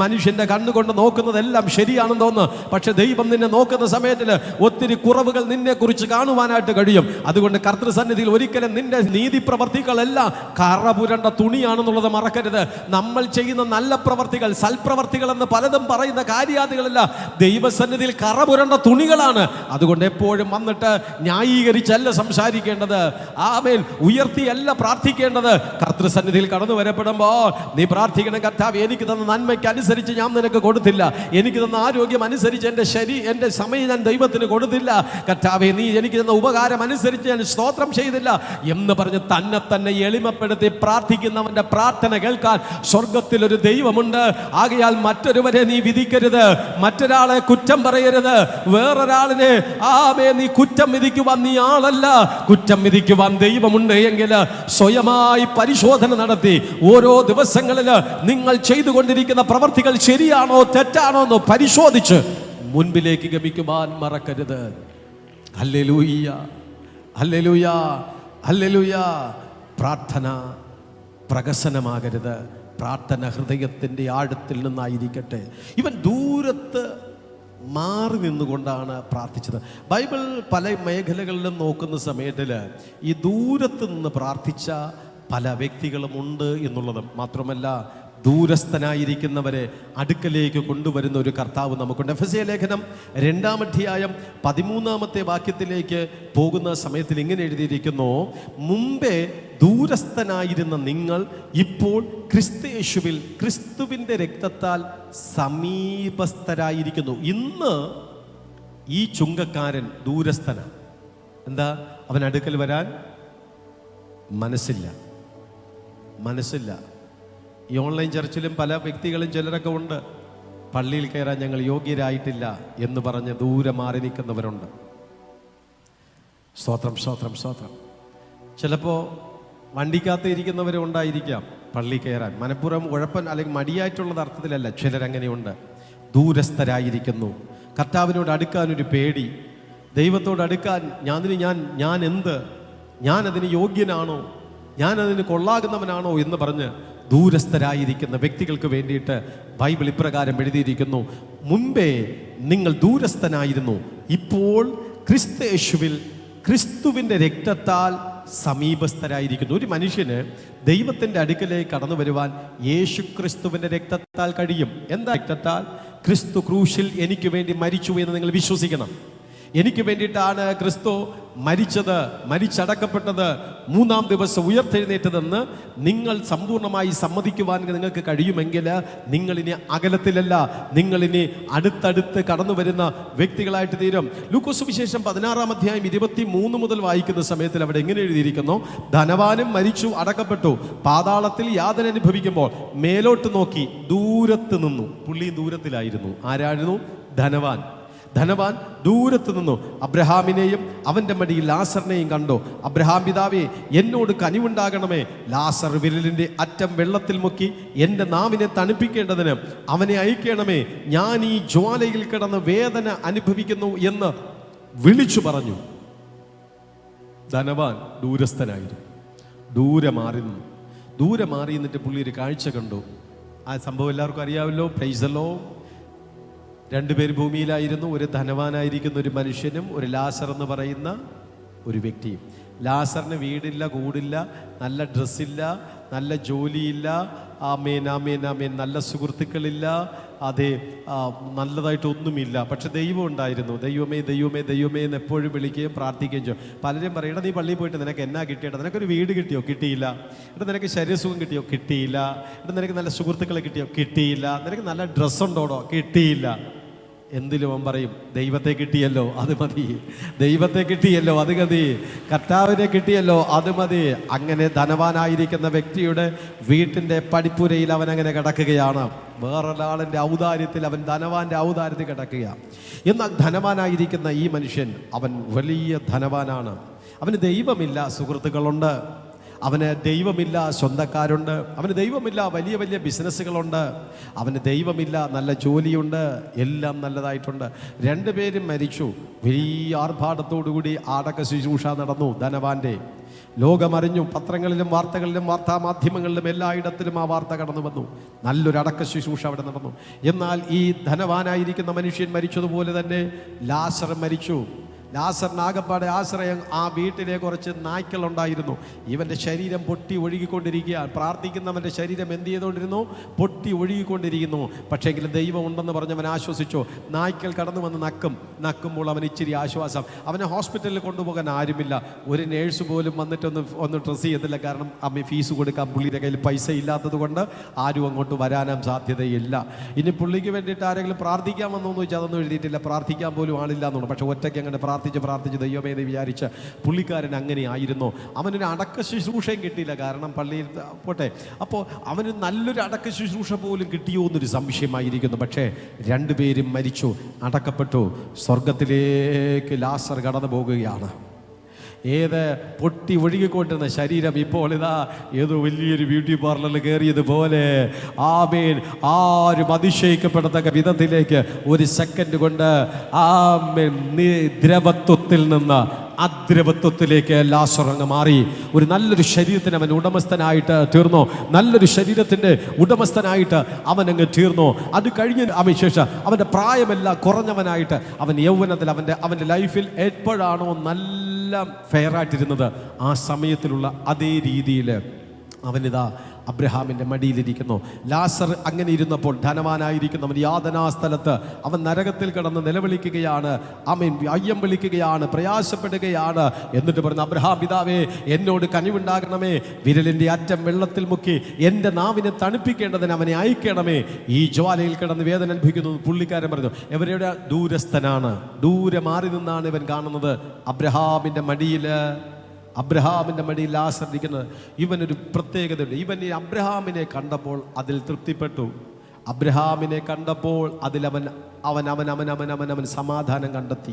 മനുഷ്യന്റെ കണ്ണുകൊണ്ട് നോക്കുന്നതെല്ലാം ശരിയാണെന്ന് തോന്നുന്നു. പക്ഷെ ദൈവം നിന്നെ നോക്കുന്ന സമയത്തിൽ ഒത്തിരി കുറവുകൾ നിന്നെ കുറിച്ച് കാണുവാനായിട്ട് കഴിയും. അതുകൊണ്ട് കർത്തൃസന്നിധിയിൽ ഒരിക്കലും നിന്റെ നീതി പ്രവർത്തികളെല്ലാം കറപുരണ്ട തുണിയാണെന്നുള്ളത് മറക്കരുത്. നമ്മൾ ചെയ്യുന്ന നല്ല പ്രവർത്തികൾ, സൽപ്രവർത്തികൾ എന്ന് പലതും പറയുന്ന കാര്യാദികളല്ല, ദൈവസന്നിധിയിൽ കറപുരണ്ട തുണികളാണ്. അതുകൊണ്ട് എപ്പോഴും വന്നിട്ട് ന്യായീകരിച്ചല്ല സംസാരിക്കേണ്ടത്, ആമേൻ ഉയർത്തിയല്ല പ്രാർത്ഥിക്കേണ്ടത്. കർത്തൃസന്നിധിയിൽ കടന്നു വരപ്പെടുമ്പോൾ നീ പ്രാർത്ഥിക്കണം, കർത്താവേ എനിക്ക് തന്ന നന്മയ്ക്ക് അനുസരിച്ച് ഞാൻ നിനക്ക് കൊടുത്തില്ല, എനിക്ക് തന്ന ആരോഗ്യം അനുസരിച്ച് എൻ്റെ സമയം ഞാൻ ദൈവത്തിന് കൊടുത്തില്ല, കർത്താവേ നീ എനിക്ക് തന്ന ഉപകാരം അനുസരിച്ച് ഞാൻ സ്തോത്രം ചെയ്തില്ല എന്ന് പറഞ്ഞ് തന്നെ എളിമപ്പെടുത്തി പ്രാർത്ഥിക്കുന്നവന്റെ പ്രാർത്ഥന കേൾക്കാൻ സ്വർഗത്തിലൊരു ദൈവമുണ്ട്. ആകയാൽ മറ്റൊരുവരെ നീ വിധിക്കരുത്, മറ്റൊരാളെ കുറ്റം പറയരുത്, വേറൊരാളിനെ നീ കുറ്റം വിധിക്കുവാൻ നീ ആളല്ല. കുറ്റം വിധിക്കുവാൻ ദൈവമുണ്ട് എങ്കിൽ സ്വയമായി പരിശോധന നടത്തി ഓരോ ദിവസങ്ങളിൽ നിങ്ങൾ ചെയ്തുകൊണ്ടിരിക്കുന്ന പ്രവർത്തികൾ ശരിയാണോ തെറ്റാണോ എന്ന് പരിശോധിച്ച് മുൻപിലേക്ക് ഗമിക്കുവാൻ മറക്കരുത്. Hallelujah, hallelujah, hallelujah. പ്രാർത്ഥന പ്രഹസനമാകരുത്, പ്രാർത്ഥന ഹൃദയത്തിൻ്റെ ആഴത്തിൽ നിന്നായിരിക്കട്ടെ. ഇവൻ ദൂരത്ത് മാറി നിന്നുകൊണ്ടാണ് പ്രാർത്ഥിച്ചത്. ബൈബിൾ പല മേഖലകളിലും നോക്കുന്ന സമയത്തിൽ ഈ ദൂരത്ത് നിന്ന് പ്രാർത്ഥിച്ച പല വ്യക്തികളുമുണ്ട് എന്നുള്ളത് മാത്രമല്ല, ദൂരസ്ഥനായിരിക്കുന്നവരെ അടുക്കലേക്ക് കൊണ്ടുവരുന്ന ഒരു കർത്താവ് നമുക്കുണ്ട്. എഫെസ്യ ലേഖനം 2-ാം അധ്യായം 13-ാമത്തെ വാക്യത്തിലേക്ക് പോകുന്ന സമയത്തിൽ ഇങ്ങനെ എഴുതിയിരിക്കുന്നു: മുമ്പേ ദൂരസ്ഥനായിരുന്ന നിങ്ങൾ ഇപ്പോൾ ക്രിസ്തുയേശുവിൽ ക്രിസ്തുവിൻ്റെ രക്തത്താൽ സമീപസ്ഥരായിരിക്കുന്നു. ഇന്ന് ഈ ചുങ്കക്കാരൻ ദൂരസ്ഥനാണ്. എന്താ? അവൻ അടുക്കൽ വരാൻ മനസ്സില്ല. ഈ ഓൺലൈൻ ചർച്ചിലും പല വ്യക്തികളും ചിലരൊക്കെ ഉണ്ട്, പള്ളിയിൽ കയറാൻ ഞങ്ങൾ യോഗ്യരായിട്ടില്ല എന്ന് പറഞ്ഞ് ദൂരെ മാറി നിൽക്കുന്നവരുണ്ട്. സ്തോത്രം. ചിലപ്പോൾ വണ്ടിക്കകത്ത് ഇരിക്കുന്നവരും ഉണ്ടായിരിക്കാം പള്ളി കയറാൻ മനഃപൂർവ്വം ഉഴപ്പൻ അല്ലെങ്കിൽ മടിയായിട്ടുള്ളത് അർത്ഥത്തിലല്ല. ചിലരങ്ങനെയുണ്ട്, ദൂരസ്ഥരായിരിക്കുന്നു. കർത്താവിനോട് അടുക്കാൻ ഒരു പേടി, ദൈവത്തോട് അടുക്കാൻ ഞാനതിന് യോഗ്യനാണോ, ഞാനതിന് കൊള്ളാകുന്നവനാണോ എന്ന് പറഞ്ഞ് ദൂരസ്ഥരായിരിക്കുന്ന വ്യക്തികൾക്ക് വേണ്ടിയിട്ട് ബൈബിൾ ഇപ്രകാരം എഴുതിയിരിക്കുന്നു: മുമ്പേ നിങ്ങൾ ദൂരസ്ഥനായിരുന്നു, ഇപ്പോൾ ക്രിസ്തുയേശുവിൽ ക്രിസ്തുവിൻ്റെ രക്തത്താൽ സമീപസ്ഥരായിരിക്കുന്നു. ഒരു മനുഷ്യന് ദൈവത്തിൻ്റെ അടുക്കലേക്ക് കടന്നു വരുവാൻ യേശു ക്രിസ്തുവിൻ്റെ രക്തത്താൽ കഴിയും. എന്താ രക്തത്താൽ? ക്രിസ്തു ക്രൂശിൽ എനിക്ക് വേണ്ടി മരിച്ചു എന്ന് നിങ്ങൾ വിശ്വസിക്കണം. എനിക്ക് വേണ്ടിയിട്ടാണ് ക്രിസ്തു മരിച്ചത്, മരിച്ചടക്കപ്പെട്ടത്, 3-ാം ദിവസം ഉയർത്തെഴുന്നേറ്റതെന്ന് നിങ്ങൾ സമ്പൂർണ്ണമായി സമ്മതിക്കുവാൻ നിങ്ങൾക്ക് കഴിയുമെങ്കിൽ നിങ്ങളിനി അകലത്തിലല്ല, നിങ്ങളിനി അടുത്തടുത്ത് കടന്നു വരുന്ന വ്യക്തികളായിട്ട് തീരും. ലൂക്കോസ് സുവിശേഷം 16-ാം അധ്യായം 23 മുതൽ വായിക്കുന്ന സമയത്തിൽ അവിടെ എങ്ങനെ എഴുതിയിരിക്കുന്നു: ധനവാനും മരിച്ചു, അടക്കപ്പെട്ടു, പാതാളത്തിൽ യാതന അനുഭവിക്കുമ്പോൾ മേലോട്ട് നോക്കി ദൂരത്ത് നിന്നു. പുള്ളി ദൂരത്തിലായിരുന്നു. ആരായിരുന്നു? ധനവാൻ ദൂരത്ത് നിന്നു അബ്രഹാമിനെയും അവൻ്റെ മടിയിൽ ലാസറിനെയും കണ്ടു. അബ്രഹാം പിതാവേ, എന്നോട് കനിവുണ്ടാകണമേ, ലാസർ വിരലിൻ്റെ അറ്റം വെള്ളത്തിൽ മുക്കി എൻ്റെ നാവിനെ തണുപ്പിക്കേണ്ടതിന് അവനെ അയക്കണമേ, ഞാൻ ഈ ജ്വാലയിൽ കിടന്ന് വേദന അനുഭവിക്കുന്നു എന്ന് വിളിച്ചു പറഞ്ഞു. ധനവാൻ ദൂരസ്ഥനായിരുന്നു, ദൂരെ മാറി നിന്നിട്ട് പുള്ളി ഒരു കാഴ്ച കണ്ടു. ആ സംഭവം എല്ലാവർക്കും അറിയാമല്ലോ. പ്രൈസലോ. 2 പേര് ഭൂമിയിലായിരുന്നു. ഒരു ധനവാനായിരിക്കുന്ന ഒരു മനുഷ്യനും ഒരു ലാസർ എന്ന് പറയുന്ന ഒരു വ്യക്തിയും. ലാസറിന് വീടില്ല, കൂടില്ല, നല്ല ഡ്രസ്സില്ല, നല്ല ജോലിയില്ല, ആമേൻ, നല്ല സുഹൃത്തുക്കളില്ല, അതെ, നല്ലതായിട്ടൊന്നുമില്ല. പക്ഷെ ദൈവം ഉണ്ടായിരുന്നു. ദൈവമേ എന്ന് എപ്പോഴും വിളിക്കുകയും പ്രാർത്ഥിക്കുകയും ചെയ്യും. പലരും പറയും, നീ പള്ളിയിൽ പോയിട്ട് നിനക്ക് എന്നാ കിട്ടിയത്? നിനക്കൊരു വീട് കിട്ടിയോ? കിട്ടിയില്ല. നിനക്ക് ശരീരസുഖം കിട്ടിയോ? കിട്ടിയില്ല. നിനക്ക് നല്ല സുഹൃത്തുക്കളെ കിട്ടിയോ? കിട്ടിയില്ല. നിനക്ക് നല്ല ഡ്രസ്സുണ്ടോടോ? കിട്ടിയില്ല. എന്തിലും അവൻ പറയും, ദൈവത്തെ കിട്ടിയല്ലോ അത് മതി, ദൈവത്തെ കിട്ടിയല്ലോ അത് മതി, കർത്താവിനെ കിട്ടിയല്ലോ അത് മതി. അങ്ങനെ ധനവാനായിരിക്കുന്ന വ്യക്തിയുടെ വീട്ടിൻ്റെ പടിപ്പുരയിൽ അവൻ അങ്ങനെ കിടക്കുകയാണ്. വേറൊരാളിൻ്റെ ഔദാര്യത്തിൽ, അവൻ ധനവാന്റെ ഔദാര്യത്തിൽ കിടക്കുകയാണ്. എന്നാൽ ധനവാനായിരിക്കുന്ന ഈ മനുഷ്യൻ, അവൻ വലിയ ധനവാനാണ്. അവന് ദൈവമില്ല, സുഹൃത്തുക്കളുണ്ട്. അവന് ദൈവമില്ല, സ്വന്തക്കാരുണ്ട്. അവന് ദൈവമില്ല, വലിയ വലിയ ബിസിനസ്സുകളുണ്ട്. അവന് ദൈവമില്ല, നല്ല ജോലിയുണ്ട്, എല്ലാം നല്ലതായിട്ടുണ്ട്. 2 പേരും മരിച്ചു. വലിയ ആർഭാടത്തോടുകൂടി അടക്ക ശുശ്രൂഷ നടന്നു ധനവാന്റെ. ലോകമറിഞ്ഞു. പത്രങ്ങളിലും വാർത്തകളിലും വാർത്താമാധ്യമങ്ങളിലും എല്ലായിടത്തിലും ആ വാർത്ത കടന്നു വന്നു. നല്ലൊരു അടക്ക ശുശ്രൂഷ അവിടെ നടന്നു. എന്നാൽ ഈ ധനവാനായിരിക്കുന്ന മനുഷ്യൻ മരിച്ചതുപോലെ തന്നെ ലാസർ മരിച്ചു. ലാസറിന് ആകപ്പാടെ ആശ്രയം ആ വീട്ടിലെ കുറച്ച് നായ്ക്കളുണ്ടായിരുന്നു. ഇവൻ്റെ ശരീരം പൊട്ടി ഒഴുകിക്കൊണ്ടിരിക്കുകയാണ്. പ്രാർത്ഥിക്കുന്നവൻ്റെ ശരീരം എന്ത് ചെയ്തുകൊണ്ടിരുന്നു? പൊട്ടി ഒഴുകിക്കൊണ്ടിരിക്കുന്നു. പക്ഷേങ്കിലും ദൈവം ഉണ്ടെന്ന് പറഞ്ഞവൻ ആശ്വസിച്ചു. നായ്ക്കൾ കടന്നു വന്ന് നക്കുമ്പോൾ അവൻ ഇച്ചിരി ആശ്വാസം. അവനെ ഹോസ്പിറ്റലിൽ കൊണ്ടുപോകാൻ ആരുമില്ല. ഒരു നേഴ്സ് പോലും വന്നിട്ടൊന്ന് ഡ്രസ്സ് ചെയ്തില്ല. കാരണം അമ്മ ഫീസ് കൊടുക്കാൻ പുള്ളിയുടെ കയ്യിൽ പൈസ ഇല്ലാത്തത് കൊണ്ട് ആരും അങ്ങോട്ട് വരാനും സാധ്യതയില്ല. ഇനി പുള്ളിക്ക് വേണ്ടിയിട്ട് ആരെങ്കിലും പ്രാർത്ഥിക്കാൻ വന്നോന്ന് ചോദിച്ചാൽ അതൊന്നും എഴുതിയിട്ടില്ല. പ്രാർത്ഥിക്കാൻ പോലും ആളില്ല എന്നുള്ളൂ. പക്ഷെ ഒറ്റയ്ക്ക് അങ്ങനെ പ്രാർത്ഥിച്ച് ദൈവമേ എന്ന് വിചാരിച്ച് പുള്ളിക്കാരൻ അങ്ങനെ ആയിരുന്നു. അവനൊരു അടക്ക ശുശ്രൂഷയും കിട്ടിയില്ല. കാരണം പള്ളിയിൽ പോട്ടെ, അപ്പോൾ അവന് നല്ലൊരു അടക്ക ശുശ്രൂഷ പോലും കിട്ടിയോ എന്നൊരു സംശയമായിരിക്കുന്നു. പക്ഷേ 2 പേരും മരിച്ചു, അടക്കപ്പെട്ടു. സ്വർഗത്തിലേക്ക് ലാസർ കടന്നു പോകുകയാണ്. ഏത് പൊട്ടി ഒഴുകിക്കൊണ്ടിരുന്ന ശരീരം ഇപ്പോൾ ഇതാ ഏതോ വലിയൊരു ബ്യൂട്ടി പാർലറിൽ കയറിയതുപോലെ ആമേൻ, ആരും അതിശയിക്കപ്പെടത്തക്ക വിധത്തിലേക്ക് ഒരു സെക്കൻഡ് കൊണ്ട് ആമേൻ ദ്രവത്വത്തിൽ നിന്ന് അദ്രവത്വത്തിലേക്ക് ലാസർ അങ്ങ് മാറി. ഒരു നല്ലൊരു ശരീരത്തിന് അവൻ ഉടമസ്ഥനായിട്ട് തീർന്നു. നല്ലൊരു ശരീരത്തിൻ്റെ ഉടമസ്ഥനായിട്ട് അവൻ അങ്ങ് തീർന്നു. അത് കഴിഞ്ഞ ശേഷം അവൻ്റെ പ്രായമെല്ലാം കുറഞ്ഞവനായിട്ട് അവൻ യൗവനത്തിൽ അവൻ്റെ ലൈഫിൽ എപ്പോഴാണോ നല്ല ഫെയറായിട്ടിരുന്നത് ആ സമയത്തിലുള്ള അതേ രീതിയിൽ അവനിതാ അബ്രഹാമിൻ്റെ മടിയിലിരിക്കുന്നു. ലാസർ അങ്ങനെ ഇരുന്നപ്പോൾ ധനവാനായിരിക്കുന്നവൻ യാതനാ സ്ഥലത്ത് അവൻ നരകത്തിൽ കിടന്ന് നിലവിളിക്കുകയാണ്, ആമേൻ, അയ്യം വിളിക്കുകയാണ്, പ്രയാസപ്പെടുകയാണ്. എന്നിട്ട് പറഞ്ഞു, അബ്രഹാം പിതാവേ, എന്നോട് കനിവുണ്ടാകണമേ, വിരലിൻ്റെ അറ്റം വെള്ളത്തിൽ മുക്കി എൻ്റെ നാവിനെ തണുപ്പിക്കേണ്ടതിന് അവനെ അയക്കണമേ. ഈ ജ്വാലയിൽ കിടന്ന് വേദന അനുഭവിക്കുന്നു. പുള്ളിക്കാരൻ പറഞ്ഞു, എവരുടെ ദൂരസ്ഥനാണ്, ദൂരെ മാറി നിന്നാണ് ഇവൻ കാണുന്നത്. അബ്രഹാമിൻ്റെ മടിയിൽ ലാസർ ഇരിക്കുന്നത്. ഇവനൊരു പ്രത്യേകതയുണ്ട്. ഇവൻ ഈ അബ്രഹാമിനെ കണ്ടപ്പോൾ അതിൽ തൃപ്തിപ്പെട്ടു. അബ്രഹാമിനെ കണ്ടപ്പോൾ അതിൽ അവൻ സമാധാനം കണ്ടെത്തി.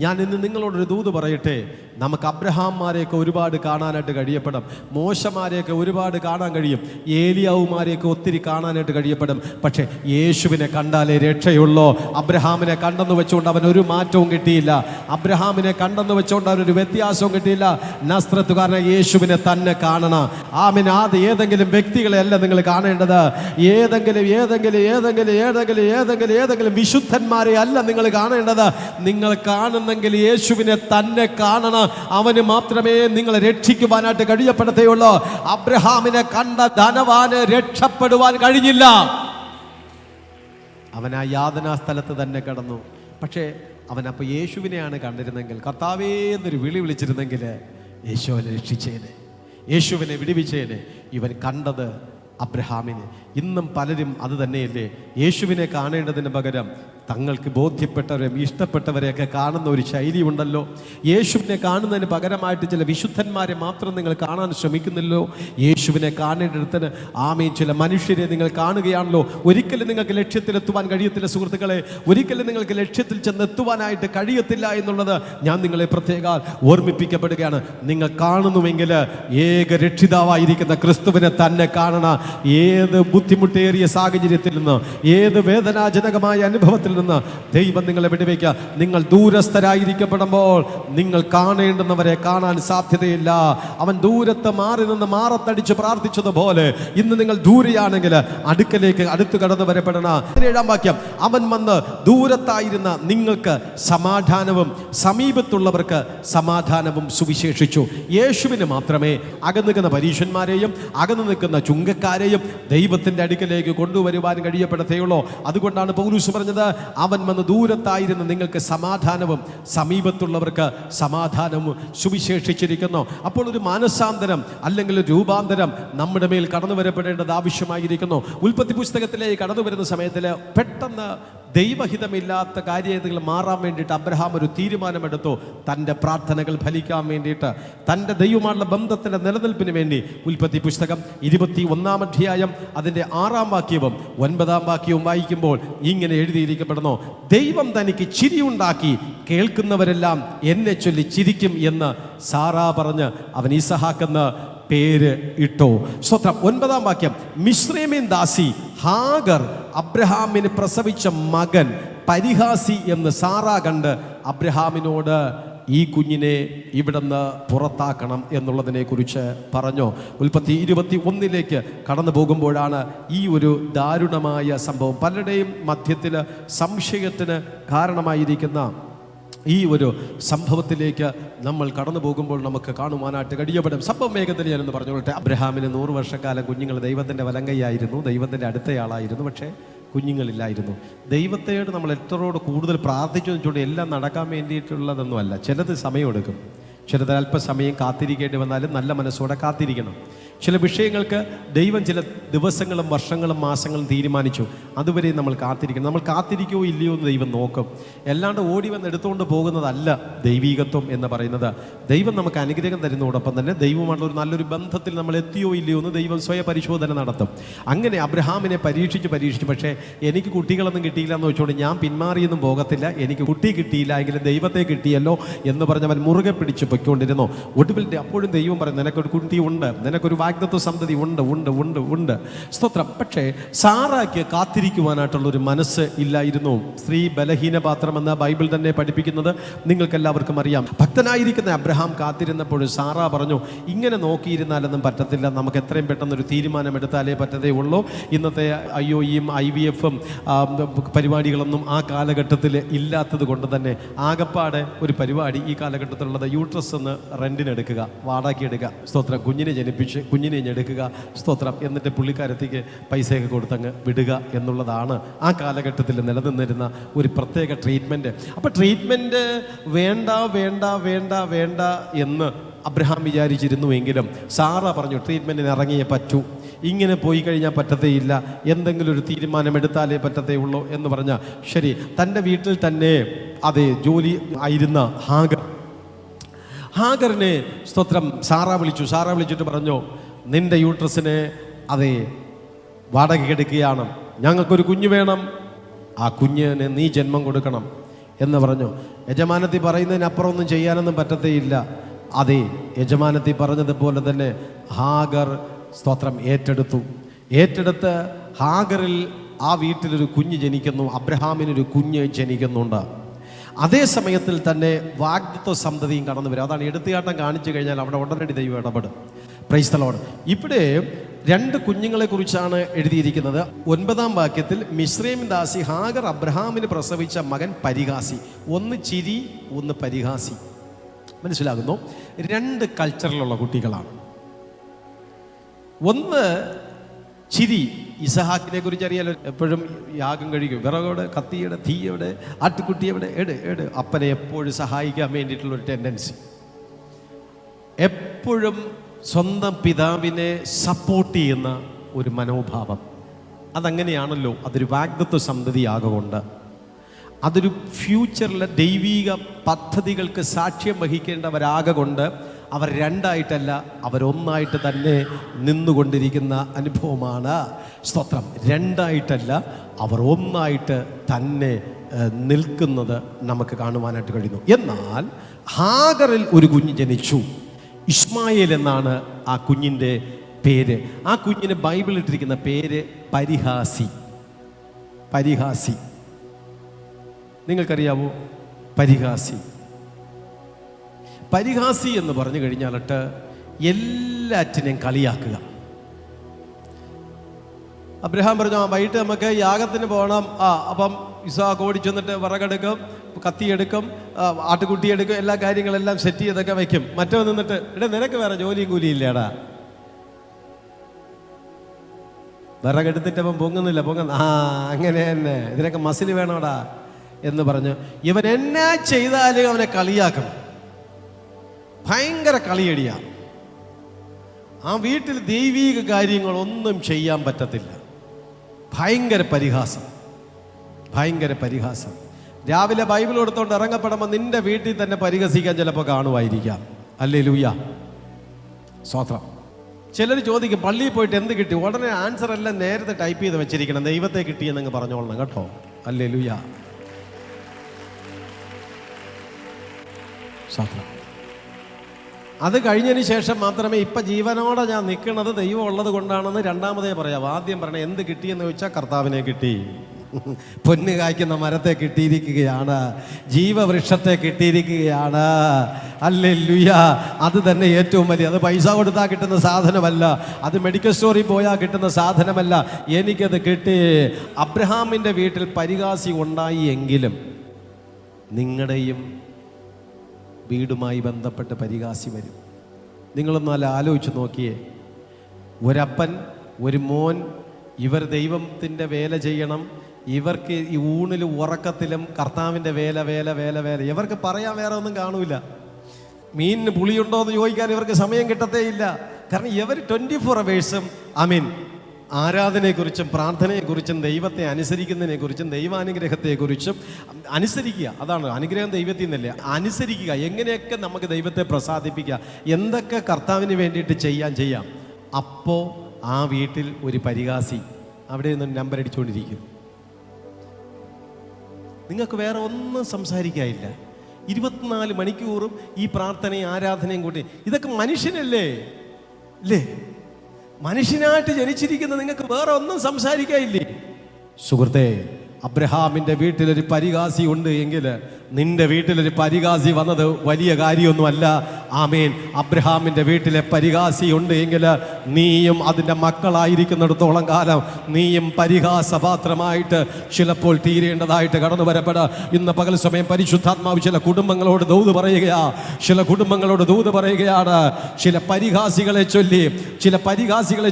ഞാൻ ഇന്ന് നിങ്ങളോടൊരു ദൂത് പറയട്ടെ. നമുക്ക് അബ്രഹാംമാരെയൊക്കെ ഒരുപാട് കാണാനായിട്ട് കഴിയപ്പെടും, മോശമാരെയൊക്കെ ഒരുപാട് കാണാൻ കഴിയും, ഏലിയാവുമാരെയൊക്കെ ഒത്തിരി കാണാനായിട്ട് കഴിയപ്പെടും. പക്ഷേ യേശുവിനെ കണ്ടാലേ രക്ഷയുള്ളൂ. അബ്രഹാമിനെ കണ്ടെന്ന് വെച്ചുകൊണ്ട് അവനൊരു മാറ്റവും കിട്ടിയില്ല. അബ്രഹാമിനെ കണ്ടെന്ന് വെച്ചുകൊണ്ട് അവനൊരു വ്യത്യാസവും കിട്ടിയില്ല. നസ്രത്തുകാരനായ യേശുവിനെ തന്നെ കാണണം. ആമേൻ. അത് ഏതെങ്കിലും വ്യക്തികളെയല്ല നിങ്ങൾ കാണേണ്ടത്. ഏതെങ്കിലും വിശുദ്ധന്മാരെ അല്ല നിങ്ങൾ കാണേണ്ടത്. നിങ്ങൾ കാണുന്നെങ്കിൽ യേശുവിനെ തന്നെ കാണണം. അവന് മാത്രമേ നിങ്ങളെ രക്ഷിക്കുവാനായിട്ട് കഴിയപ്പെടത്തേയുള്ളൂ. അബ്രഹാമിനെ കണ്ട ധനവാന് രക്ഷപ്പെടുവാൻ കഴിഞ്ഞില്ല. അവൻ ആ യാതനാ സ്ഥലത്ത് തന്നെ കിടന്നു. പക്ഷേ അവനപ്പോൾ യേശുവിനെയാണ് കണ്ടിരുന്നെങ്കിൽ, കർത്താവേ എന്നൊരു വിളിച്ചിരുന്നെങ്കിൽ യേശുവിനെ രക്ഷിച്ചേനെ, യേശുവിനെ വിടുവിച്ചേനെ. ഇവൻ കണ്ടത് അബ്രഹാമിനെ. ഇന്നും പലരും അത് തന്നെയല്ലേ, യേശുവിനെ കാണേണ്ടതിന് പകരം തങ്ങൾക്ക് ബോധ്യപ്പെട്ടവരെയും ഇഷ്ടപ്പെട്ടവരെയൊക്കെ കാണുന്ന ഒരു ശൈലി ഉണ്ടല്ലോ. യേശുവിനെ കാണുന്നതിന് പകരമായിട്ട് ചില വിശുദ്ധന്മാരെ മാത്രം നിങ്ങൾ കാണാൻ ശ്രമിക്കുന്നില്ലോ. യേശുവിനെ കാണേണ്ടിടത്തിന് ആമേൻ ചില മനുഷ്യരെ നിങ്ങൾ കാണുകയാണല്ലോ. ഒരിക്കലും നിങ്ങൾക്ക് ലക്ഷ്യത്തിലെത്തുവാൻ കഴിയത്തില്ല സുഹൃത്തുക്കളെ. ഒരിക്കലും നിങ്ങൾക്ക് ലക്ഷ്യത്തിൽ ചെന്നെത്തുവാനായിട്ട് കഴിയത്തില്ല എന്നുള്ളത് ഞാൻ നിങ്ങളെ പ്രത്യേകം ഓർമ്മിപ്പിക്കപ്പെടുകയാണ്. നിങ്ങൾ കാണുന്നുവെങ്കിൽ ഏക രക്ഷിതാവായിരിക്കുന്ന ക്രിസ്തുവിനെ തന്നെ കാണണം. ഏത് ബുദ്ധിമുട്ടേറിയ സാഹചര്യത്തിൽ നിന്ന്, ഏത് വേദനാജനകമായ അനുഭവത്തിൽ നിന്ന് ദൈവം നിങ്ങളെ വിടുവിക്കുക. നിങ്ങൾ ദൂരസ്ഥരായിരിക്കപ്പെടുമ്പോൾ നിങ്ങൾ കാണേണ്ടുന്നവരെ കാണാൻ സാധ്യതയില്ല. അവൻ ദൂരത്ത് മാറി നിന്ന് മാറത്തടിച്ച് പ്രാർത്ഥിച്ചതുപോലെ ഇന്ന് നിങ്ങൾ ദൂരെയാണെങ്കിൽ അടുക്കലേക്ക് അടുത്ത് കടന്നു വരപ്പെടണം. 17-ാം വാക്യം, അവൻ വന്ന് ദൂരത്തായിരുന്ന നിങ്ങൾക്ക് സമാധാനവും സമീപത്തുള്ളവർക്ക് സമാധാനവും സുവിശേഷിച്ചു. യേശുവിന് മാത്രമേ അകന്നു നിൽക്കുന്ന പരീശന്മാരെയും അകന്നു നിൽക്കുന്ന ചുങ്കക്കാരെയും ദൈവത്തിൻ്റെ അടുക്കലേക്ക് കൊണ്ടുവരുവാൻ കഴിയപ്പെടത്തേയുള്ളൂ. അതുകൊണ്ടാണ് പൗലോസ് പറഞ്ഞത്, അവൻ വന്ന് ദൂരത്തായിരുന്ന നിങ്ങൾക്ക് സമാധാനവും സമീപത്തുള്ളവർക്ക് സമാധാനവും സുവിശേഷിച്ചിരിക്കുന്നു. അപ്പോൾ ഒരു മാനസാന്തരം അല്ലെങ്കിൽ രൂപാന്തരം നമ്മുടെ മേൽ കടന്നു വരപ്പെടേണ്ടത് ആവശ്യമായിരിക്കുന്നു. ഉൽപ്പത്തി പുസ്തകത്തിലേക്ക് കടന്നു വരുന്ന സമയത്തിൽ പെട്ടെന്ന് ദൈവഹിതമില്ലാത്ത കാര്യങ്ങൾ മാറാൻ വേണ്ടിയിട്ട് അബ്രഹാം ഒരു തീരുമാനമെടുത്തു. തൻ്റെ പ്രാർത്ഥനകൾ ഫലിക്കാൻ വേണ്ടിയിട്ട്, തൻ്റെ ദൈവമായുള്ള ബന്ധത്തിൻ്റെ നിലനിൽപ്പിന് വേണ്ടി. ഉൽപ്പത്തി പുസ്തകം 21-ാം അധ്യായം അതിൻ്റെ 6-ാം വാക്യവും 9-ാം വാക്യവും വായിക്കുമ്പോൾ ഇങ്ങനെ എഴുതിയിരിക്കപ്പെടുന്നു, ദൈവം തനിക്ക് ചിരിയുണ്ടാക്കി കേൾക്കുന്നവരെല്ലാം എന്നെ ചൊല്ലി ചിരിക്കും എന്ന് സാറാ പറഞ്ഞ് അവൻ ഇസഹാക്കെന്ന് പേര് ഇട്ടോ. സ്തോത്രം. 9-ാം വാക്യം, മിസ്രയീമിൻ ദാസി ഹാഗർ അബ്രഹാമിന് പ്രസവിച്ച മകൻ പരിഹാസി എന്ന് സാറാ കണ്ട് അബ്രഹാമിനോട് ഈ കുഞ്ഞിനെ ഇവിടുന്ന് പുറത്താക്കണം എന്നുള്ളതിനെ കുറിച്ച് പറഞ്ഞു. ഉൽപ്പത്തി 21-ലേക്ക് കടന്നു പോകുമ്പോഴാണ് ഈ ഒരു ദാരുണമായ സംഭവം, പലരുടെയും മധ്യത്തിൽ സംശയത്തിന് കാരണമായിരിക്കുന്ന ഈ ഒരു സംഭവത്തിലേക്ക് നമ്മൾ കടന്നു പോകുമ്പോൾ നമുക്ക് കാണുവാനായിട്ട് കഴിയപ്പെടും. സംഭവം വേഗത്തിൽ ഞാനൊന്ന് പറഞ്ഞോട്ടെ. അബ്രഹാമിന് 100 വർഷക്കാലം കുഞ്ഞുങ്ങൾ ദൈവത്തിൻ്റെ വലങ്കയായിരുന്നു, ദൈവത്തിൻ്റെ അടുത്തയാളായിരുന്നു. പക്ഷേ കുഞ്ഞുങ്ങളില്ലായിരുന്നു. ദൈവത്തോട് നമ്മൾ എത്രയോട് കൂടുതൽ പ്രാർത്ഥിച്ചു വെച്ചുകൊണ്ട് എല്ലാം നടക്കാൻ വേണ്ടിയിട്ടുള്ളതൊന്നുമല്ല. ചിലത് സമയമെടുക്കും, ചിലത് അല്പസമയം കാത്തിരിക്കേണ്ടി വന്നാലും നല്ല മനസ്സോടെ കാത്തിരിക്കണം. ചില വിഷയങ്ങൾക്ക് ദൈവം ചില ദിവസങ്ങളും വർഷങ്ങളും മാസങ്ങളും തീരുമാനിച്ചു, അതുവരെ നമ്മൾ കാത്തിരിക്കണം. നമ്മൾ കാത്തിരിക്കുകയോ ഇല്ലയോ എന്ന് ദൈവം നോക്കും. അല്ലാണ്ട് ഓടി വന്ന് എടുത്തുകൊണ്ട് പോകുന്നതല്ല ദൈവീകത്വം എന്ന് പറയുന്നത്. ദൈവം നമുക്ക് അനുഗ്രഹം തരുന്നതോടൊപ്പം തന്നെ ദൈവമായിട്ടുള്ള ഒരു നല്ലൊരു ബന്ധത്തിൽ നമ്മൾ എത്തിയോ ഇല്ലയോ എന്ന് ദൈവം സ്വയം പരിശോധന നടത്തും. അങ്ങനെ അബ്രഹാമിനെ പരീക്ഷിച്ചു. പക്ഷേ എനിക്ക് കുട്ടികളൊന്നും കിട്ടിയില്ല എന്ന് വെച്ചുകൊണ്ട് ഞാൻ പിന്മാറിയൊന്നും പോകത്തില്ല. എനിക്ക് കുട്ടി കിട്ടിയില്ല എങ്കിലും ദൈവത്തെ കിട്ടിയല്ലോ എന്ന് പറഞ്ഞവൻ മുറുകെ പിടിച്ച് പൊയ്ക്കൊണ്ടിരുന്നു. ഒടുവിൽ അപ്പോഴും ദൈവം പറയും, നിനക്കൊരു കുട്ടി ഉണ്ട്, നിനക്കൊരു വാഗ്ദത്ത സന്തതി ഉണ്ട്. സ്തോത്രം. പക്ഷേ സാറായ്ക്ക് കാത്തിരിക്കുവാനായിട്ടുള്ളൊരു മനസ്സ് ഇല്ലായിരുന്നു. സ്ത്രീ ബലഹീന പാത്രമെന്ന് ബൈബിൾ തന്നെ പഠിപ്പിക്കുന്നത് നിങ്ങൾക്കെല്ലാവർക്കും അറിയാം. ഭക്തനായിരിക്കുന്ന അബ്രഹാം കാത്തിരുന്നപ്പോൾ സാറാ പറഞ്ഞു, ഇങ്ങനെ നോക്കിയിരുന്നാലൊന്നും പറ്റത്തില്ല, നമുക്ക് എത്രയും പെട്ടെന്നൊരു തീരുമാനമെടുത്താലേ പറ്റതേ ഉള്ളൂ. ഇന്നത്തെ IOEയും IVFും പരിപാടികളൊന്നും ആ കാലഘട്ടത്തിൽ ഇല്ലാത്തത് കൊണ്ട് തന്നെ ആകപ്പാടെ ഒരു പരിപാടി ഈ കാലഘട്ടത്തിലുള്ളത് യൂട്രസ് ഒന്ന് റെൻറ്റിനെടുക്കുക, വാടകയ്ക്ക് എടുക്കുക. സ്തോത്രം. കുഞ്ഞിനെ ജനിപ്പിച്ച് കുഞ്ഞിനെ എടുക്കുക, സ്തോത്രം, എന്നിട്ട് പുള്ളിക്കാരത്തേക്ക് പൈസയൊക്കെ കൊടുത്തങ്ങ് വിടുക എന്നുള്ളതാണ് ആ കാലഘട്ടത്തിൽ നിലനിന്നിരുന്ന ഒരു പ്രത്യേക ട്രീറ്റ്മെൻറ്റ്. അപ്പോൾ ട്രീറ്റ്മെൻറ്റ് വേണ്ട വേണ്ട വേണ്ട വേണ്ട എന്ന് അബ്രഹാം വിചാരിച്ചിരുന്നുവെങ്കിലും സാറ പറഞ്ഞു ട്രീറ്റ്മെൻറ്റിന് ഇറങ്ങിയേ പറ്റൂ, ഇങ്ങനെ പോയി കഴിഞ്ഞാൽ പറ്റത്തേയില്ല, എന്തെങ്കിലും ഒരു തീരുമാനമെടുത്താലേ പറ്റത്തേ ഉള്ളൂ എന്ന് പറഞ്ഞാൽ ശരി. തൻ്റെ വീട്ടിൽ തന്നെ അതെ ജോലി ആയിരുന്ന ഹാഗറിനെ സ്തോത്രം സാറ വിളിച്ചിട്ട് പറഞ്ഞു, നിന്റെ യൂട്രസിനെ അതെ വാടകയ്ക്ക് എടുക്കുകയാണ്, ഞങ്ങൾക്കൊരു കുഞ്ഞ് വേണം, ആ കുഞ്ഞിന് നീ ജന്മം കൊടുക്കണം എന്ന് പറഞ്ഞു. യജമാനത്തി പറയുന്നതിനപ്പുറം ഒന്നും ചെയ്യാനൊന്നും പറ്റത്തേയില്ല. അതെ, യജമാനത്തി പറഞ്ഞതുപോലെ തന്നെ ഹാഗർ സ്തോത്രം ഏറ്റെടുത്ത് ഹാഗറിൽ ആ വീട്ടിലൊരു കുഞ്ഞ് ജനിക്കുന്നു, അബ്രഹാമിനൊരു കുഞ്ഞ് ജനിക്കുന്നുണ്ട്. അതേ സമയത്തിൽ തന്നെ വാഗ്ദത്ത സന്തതിയും കടന്നു വരും. അതാണ് എടുത്തുകാട്ടം കാണിച്ചു കഴിഞ്ഞാൽ അവിടെ ഉടനടി ദൈവം ഇടപെടും. Praise the Lord. ഇവിടെ 2 കുഞ്ഞുങ്ങളെ കുറിച്ചാണ് എഴുതിയിരിക്കുന്നത്. 9-ാം വാക്യത്തിൽ മിസ്രൈം ദാസി ഹാഗർ അബ്രഹാമിന് പ്രസവിച്ച മകൻ പരിഹാസി. ഒന്ന് ചിരി, ഒന്ന് പരിഹാസി. മനസ്സിലാകുന്നു? 2 കൾച്ചറിലുള്ള കുട്ടികളാണ്. ഒന്ന് ചിരി. ഇസഹാക്കിനെ കുറിച്ച് അറിയാലോ, എപ്പോഴും യാഗം കഴിക്കും, വിറകോടെ, കത്തിയുടെ, തീയുടെ, ആട്ടുകുട്ടിയുടെ എട് അപ്പനെ എപ്പോഴും സഹായിക്കാൻ വേണ്ടിയിട്ടുള്ളൊരു ടെൻഡൻസി, എപ്പോഴും സ്വന്തം പിതാവിനെ സപ്പോർട്ട് ചെയ്യുന്ന ഒരു മനോഭാവം. അതങ്ങനെയാണല്ലോ, അതൊരു വാഗ്ദത്ത സന്തതിയാകൊണ്ട്, അതൊരു ഫ്യൂച്ചറിലെ ദൈവീക പദ്ധതികൾക്ക് സാക്ഷ്യം വഹിക്കേണ്ടവരാകൊണ്ട് അവർ 2ആയിട്ടല്ല, അവരൊന്നായിട്ട് തന്നെ നിന്നുകൊണ്ടിരിക്കുന്ന അനുഭവമാണ്. സ്തോത്രം. 2ആയിട്ടല്ല, അവർ ഒന്നായിട്ട് തന്നെ നിൽക്കുന്നത് നമുക്ക് കാണുവാനായിട്ട് കഴിയുന്നു. എന്നാൽ ഹാഗറിൽ ഒരു കുഞ്ഞ് ജനിച്ചു, ഇസ്മായേൽ എന്നാണ് ആ കുഞ്ഞിൻ്റെ പേര്. ആ കുഞ്ഞിന് ബൈബിളിൽ ഇട്ടിരിക്കുന്ന പേര് പരിഹാസി. നിങ്ങൾക്കറിയാവോ പരിഹാസി എന്ന് പറഞ്ഞു കഴിഞ്ഞാലിട്ട് എല്ലാറ്റിനെയും കളിയാക്കുക. അബ്രഹാം പറഞ്ഞു, വൈകിട്ട് നമുക്ക് യാഗത്തിന് പോകണം, അപ്പം ഇസ്ഹാക്ക് ഓടി ചെന്നിട്ട് വിറകെടുക്കും, കത്തിയെടുക്കും, ആട്ടുകുട്ടിയെടുക്കും, എല്ലാ കാര്യങ്ങളെല്ലാം സെറ്റ് ചെയ്തൊക്കെ വയ്ക്കും. മറ്റോ നിന്നിട്ട് നിനക്ക് വേറെ ജോലിയും കൂലിയില്ലേടാ, വിറകെടുത്തിട്ടവൻ പൊങ്ങുന്നില്ല, അങ്ങനെ തന്നെ, ഇതിനൊക്കെ മസിൽ വേണോടാ എന്ന് പറഞ്ഞ് ഇവൻ എന്നാ ചെയ്താലും അവനെ കളിയാക്കണം. ഭയങ്കര കളിയടിയാ. ആ വീട്ടിൽ ദൈവീക കാര്യങ്ങളൊന്നും ചെയ്യാൻ പറ്റത്തില്ല. ഭയങ്കര പരിഹാസം. രാവിലെ ബൈബിൾ എടുത്തോണ്ട് ഇറങ്ങപ്പെടുമ്പോൾ നിന്റെ വീട്ടിൽ തന്നെ പരിഹസിക്കാൻ ചിലപ്പോൾ കാണുമായിരിക്കാം. ഹല്ലേലൂയ, സ്തോത്രം. ചിലർ ചോദിക്കും പള്ളിയിൽ പോയിട്ട് എന്ത് കിട്ടി, ഉടനെ ആൻസർ എല്ലാം നേരത്തെ ടൈപ്പ് ചെയ്ത് വെച്ചിരിക്കണം, ദൈവത്തെ കിട്ടിയെന്നങ്ങ് പറഞ്ഞോളണം കേട്ടോ. ഹല്ലേലൂയ, സ്തോത്രം. അത് കഴിഞ്ഞതിന് ശേഷം മാത്രമേ ഇപ്പം ജീവനോടെ ഞാൻ നിൽക്കുന്നത് ദൈവം ഉള്ളത് കൊണ്ടാണെന്ന് രണ്ടാമതേ പറയാം. ആദ്യം പറയണേ എന്ത് കിട്ടിയെന്ന് ചോദിച്ചാൽ കർത്താവിനെ കിട്ടി, പൊന്ന് കായ്ക്കുന്ന മരത്തെ കിട്ടിയിരിക്കുകയാണ്, ജീവവൃക്ഷത്തെ കിട്ടിയിരിക്കുകയാണ്. ഹല്ലേലൂയ. അത് തന്നെ ഏറ്റവും വലിയ, അത് പൈസ കൊടുത്താൽ കിട്ടുന്ന സാധനമല്ല, അത് മെഡിക്കൽ സ്റ്റോറിൽ പോയാൽ കിട്ടുന്ന സാധനമല്ല, എനിക്കത് കിട്ടി. അബ്രഹാമിൻ്റെ വീട്ടിൽ പരിഹാസി ഉണ്ടായി എങ്കിലും നിങ്ങളുടെയും വീടുമായി ബന്ധപ്പെട്ട് പരിഹാസി വരും. നിങ്ങളൊന്നും അല്ല ആലോചിച്ച് നോക്കിയേ, ഒരപ്പൻ ഒരു മോൻ, ഇവർ ദൈവത്തിൻ്റെ വേല ചെയ്യണം, ഇവർക്ക് ഈ ഊണിലും ഉറക്കത്തിലും കർത്താവിൻ്റെ വേല, ഇവർക്ക് പറയാൻ വേറെ ഒന്നും കാണൂല. മീനിന് പുളിയുണ്ടോ എന്ന് ചോദിക്കാൻ ഇവർക്ക് സമയം കിട്ടത്തേ ഇല്ല. കാരണം ഇവർ 24 hours ആരാധനയെക്കുറിച്ചും പ്രാർത്ഥനയെക്കുറിച്ചും ദൈവത്തെ അനുസരിക്കുന്നതിനെക്കുറിച്ചും ദൈവാനുഗ്രഹത്തെക്കുറിച്ചും അനുസരിക്കുക. അതാണ് അനുഗ്രഹം, ദൈവത്തിൽ നിന്നല്ലേ, അനുസരിക്കുക. എങ്ങനെയൊക്കെ നമുക്ക് ദൈവത്തെ പ്രസാദിപ്പിക്കുക, എന്തൊക്കെ കർത്താവിന് വേണ്ടിയിട്ട് ചെയ്യാം. അപ്പോൾ ആ വീട്ടിൽ ഒരു പരിഹാസി അവിടെ നിന്ന് നമ്പർ അടിച്ചുകൊണ്ടിരിക്കും. നിങ്ങൾക്ക് വേറെ ഒന്നും സംസാരിക്കാനില്ല. 24 മണിക്കൂറും ഈ പ്രാർത്ഥനയും ആരാധനയും കൂട്ടി. ഇതൊക്കെ മനുഷ്യനല്ലേ അല്ലേ? മനുഷ്യനായിട്ട് ജനിച്ചിരിക്കുന്ന നിങ്ങൾക്ക് വേറെ ഒന്നും സംസാരിക്കാനില്ലേ? സുഹൃത്തെ, അബ്രഹാമിൻ്റെ വീട്ടിലൊരു പരിഹാസി ഉണ്ട് എങ്കിൽ നിന്റെ വീട്ടിലൊരു പരിഹാസി വന്നത് വലിയ കാര്യമൊന്നുമല്ല. ആമേൻ. അബ്രഹാമിൻ്റെ വീട്ടിലെ പരിഹാസി ഉണ്ട് എങ്കിൽ നീയും അതിൻ്റെ മക്കളായിരിക്കുന്നിടത്തോളം കാലം നീയും പരിഹാസപാത്രമായിട്ട് ചിലപ്പോൾ തീരേണ്ടതായിട്ട് കടന്നു വരപ്പെടാം. ഇന്ന് പകൽ സമയം പരിശുദ്ധാത്മാവ് ചില കുടുംബങ്ങളോട് ദൂത് പറയുകയാണ്. ചില പരിഹാസികളെ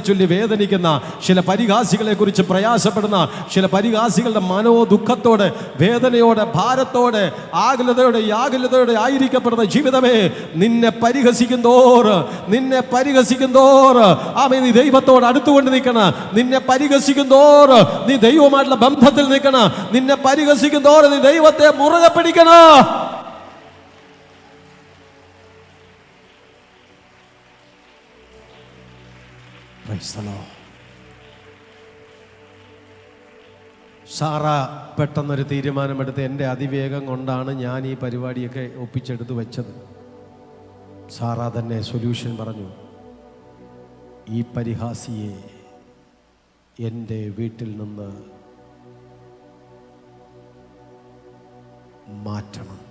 ചൊല്ലി വേദനിക്കുന്ന, ചില പരിഹാസികളെ കുറിച്ച് പ്രയാസപ്പെടുന്ന, ചില പരിഹാസികളുടെ മനോദുഃഖത്തോടെ, വേദനയോടെ, ഭാരത്തോടെ, ആകുലതയോടെ ആയിരിക്കപ്പെടുന്ന ജീവിതമേ, നിന്നെ പരിഹസിക്കുന്തോർ ആമേൻ, നീ ദൈവത്തോട് അടുത്തുകൊണ്ട് നിൽക്കണം. നിന്നെ പരിഹസിക്കുന്തോർ നീ ദൈവമായിട്ടുള്ള ബന്ധത്തിൽ നിൽക്കണം. നിന്നെ പരിഹസിക്കുന്തോർ നീ ദൈവത്തെ മുറുകെ പിടിക്കണം. സാറ പെട്ടെന്നൊരു തീരുമാനമെടുത്ത്, എൻ്റെ അതിവേഗം കൊണ്ടാണ് ഞാൻ ഈ പരിപാടിയൊക്കെ ഒപ്പിച്ചെടുത്ത് വെച്ചത്. സാറ തന്നെ സൊല്യൂഷൻ പറഞ്ഞു, ഈ പരിഹാസിയെ എൻ്റെ വീട്ടിൽ നിന്ന് മാറ്റണം.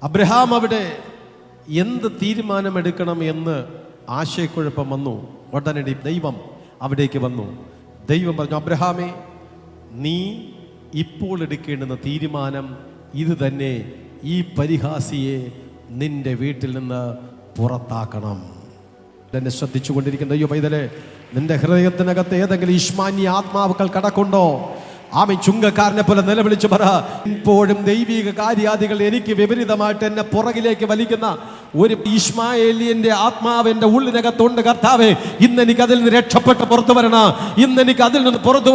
അബ്രഹാം അവിടെ എന്ത് തീരുമാനമെടുക്കണം എന്ന് ആശയക്കുഴപ്പം വന്നു. ഉടനടി ദൈവം അവിടേക്ക് വന്നു. ദൈവം പറഞ്ഞു, അബ്രഹാമേ, നീ ഇപ്പോൾ എടുക്കേണ്ടുന്ന തീരുമാനം ഇത് തന്നെ. ഈ പരിഹാസിയെ നിന്റെ വീട്ടിൽ നിന്ന് പുറത്താക്കണം. എന്നെ ശ്രദ്ധിച്ചുകൊണ്ടിരിക്കുന്ന ദൈവ പൈതലേ, നിന്റെ ഹൃദയത്തിനകത്ത് ഏതെങ്കിലും ഇഷ്മാന്യ ആത്മാവുകൾ കടക്കുണ്ടോ? ആമേൻ. ചുങ്കക്കാരനെ പോലെ നിലവിളിച്ചു പറ, ഇപ്പോഴും ദൈവിക കാര്യാദികൾ എനിക്ക് വിപരീതമായിട്ട് എന്നെ പുറകിലേക്ക് വലിക്കുന്ന ഒരു ഇഷ്മായേലിയന്റെ ആത്മാവ് എൻ്റെ ഉള്ളിനകത്തുണ്ട്. കർത്താവേ, ഇന്ന് എനിക്ക് അതിൽ നിന്ന് രക്ഷപ്പെട്ട് പുറത്തു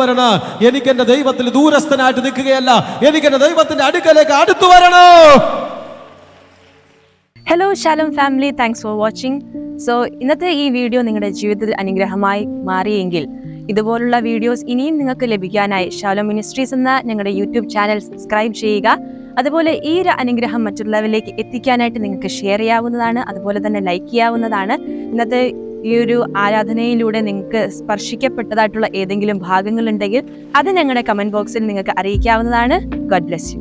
വരണം. എനിക്ക് എൻ്റെ ദൈവത്തിൽ ദൂരസ്ഥനായിട്ട് നിൽക്കുകയല്ല, എനിക്ക് എൻ്റെ ദൈവത്തിന്റെ അടുക്കലേക്ക് അടുത്തു വരണം. Hello Shalom family, thanks for watching. So ഇന്നത്തെ ഈ വീഡിയോ നിങ്ങളുടെ ജീവിതത്തിൽ അനുഗ്രഹമായി മാറിയെങ്കിൽ ഇതുപോലുള്ള വീഡിയോസ് ഇനിയും നിങ്ങൾക്ക് ലഭിക്കാനായി ഷാലോം മിനിസ്ട്രീസ് എന്ന ഞങ്ങളുടെ യൂട്യൂബ് ചാനൽ സബ്സ്ക്രൈബ് ചെയ്യുക. അതുപോലെ ഈ ഒരു അനുഗ്രഹം മറ്റുള്ളവരിലേക്ക് എത്തിക്കാനായിട്ട് നിങ്ങൾക്ക് ഷെയർ ചെയ്യാവുന്നതാണ്. അതുപോലെ തന്നെ ലൈക്ക് ചെയ്യാവുന്നതാണ്. ഇന്നത്തെ ഈ ഒരു ആരാധനയിലൂടെ നിങ്ങൾക്ക് സ്പർശിക്കപ്പെട്ടതായിട്ടുള്ള ഏതെങ്കിലും ഭാഗങ്ങളുണ്ടെങ്കിൽ അത് ഞങ്ങളുടെ കമന്റ് ബോക്സിൽ നിങ്ങൾക്ക് അറിയിക്കാവുന്നതാണ്. God bless you.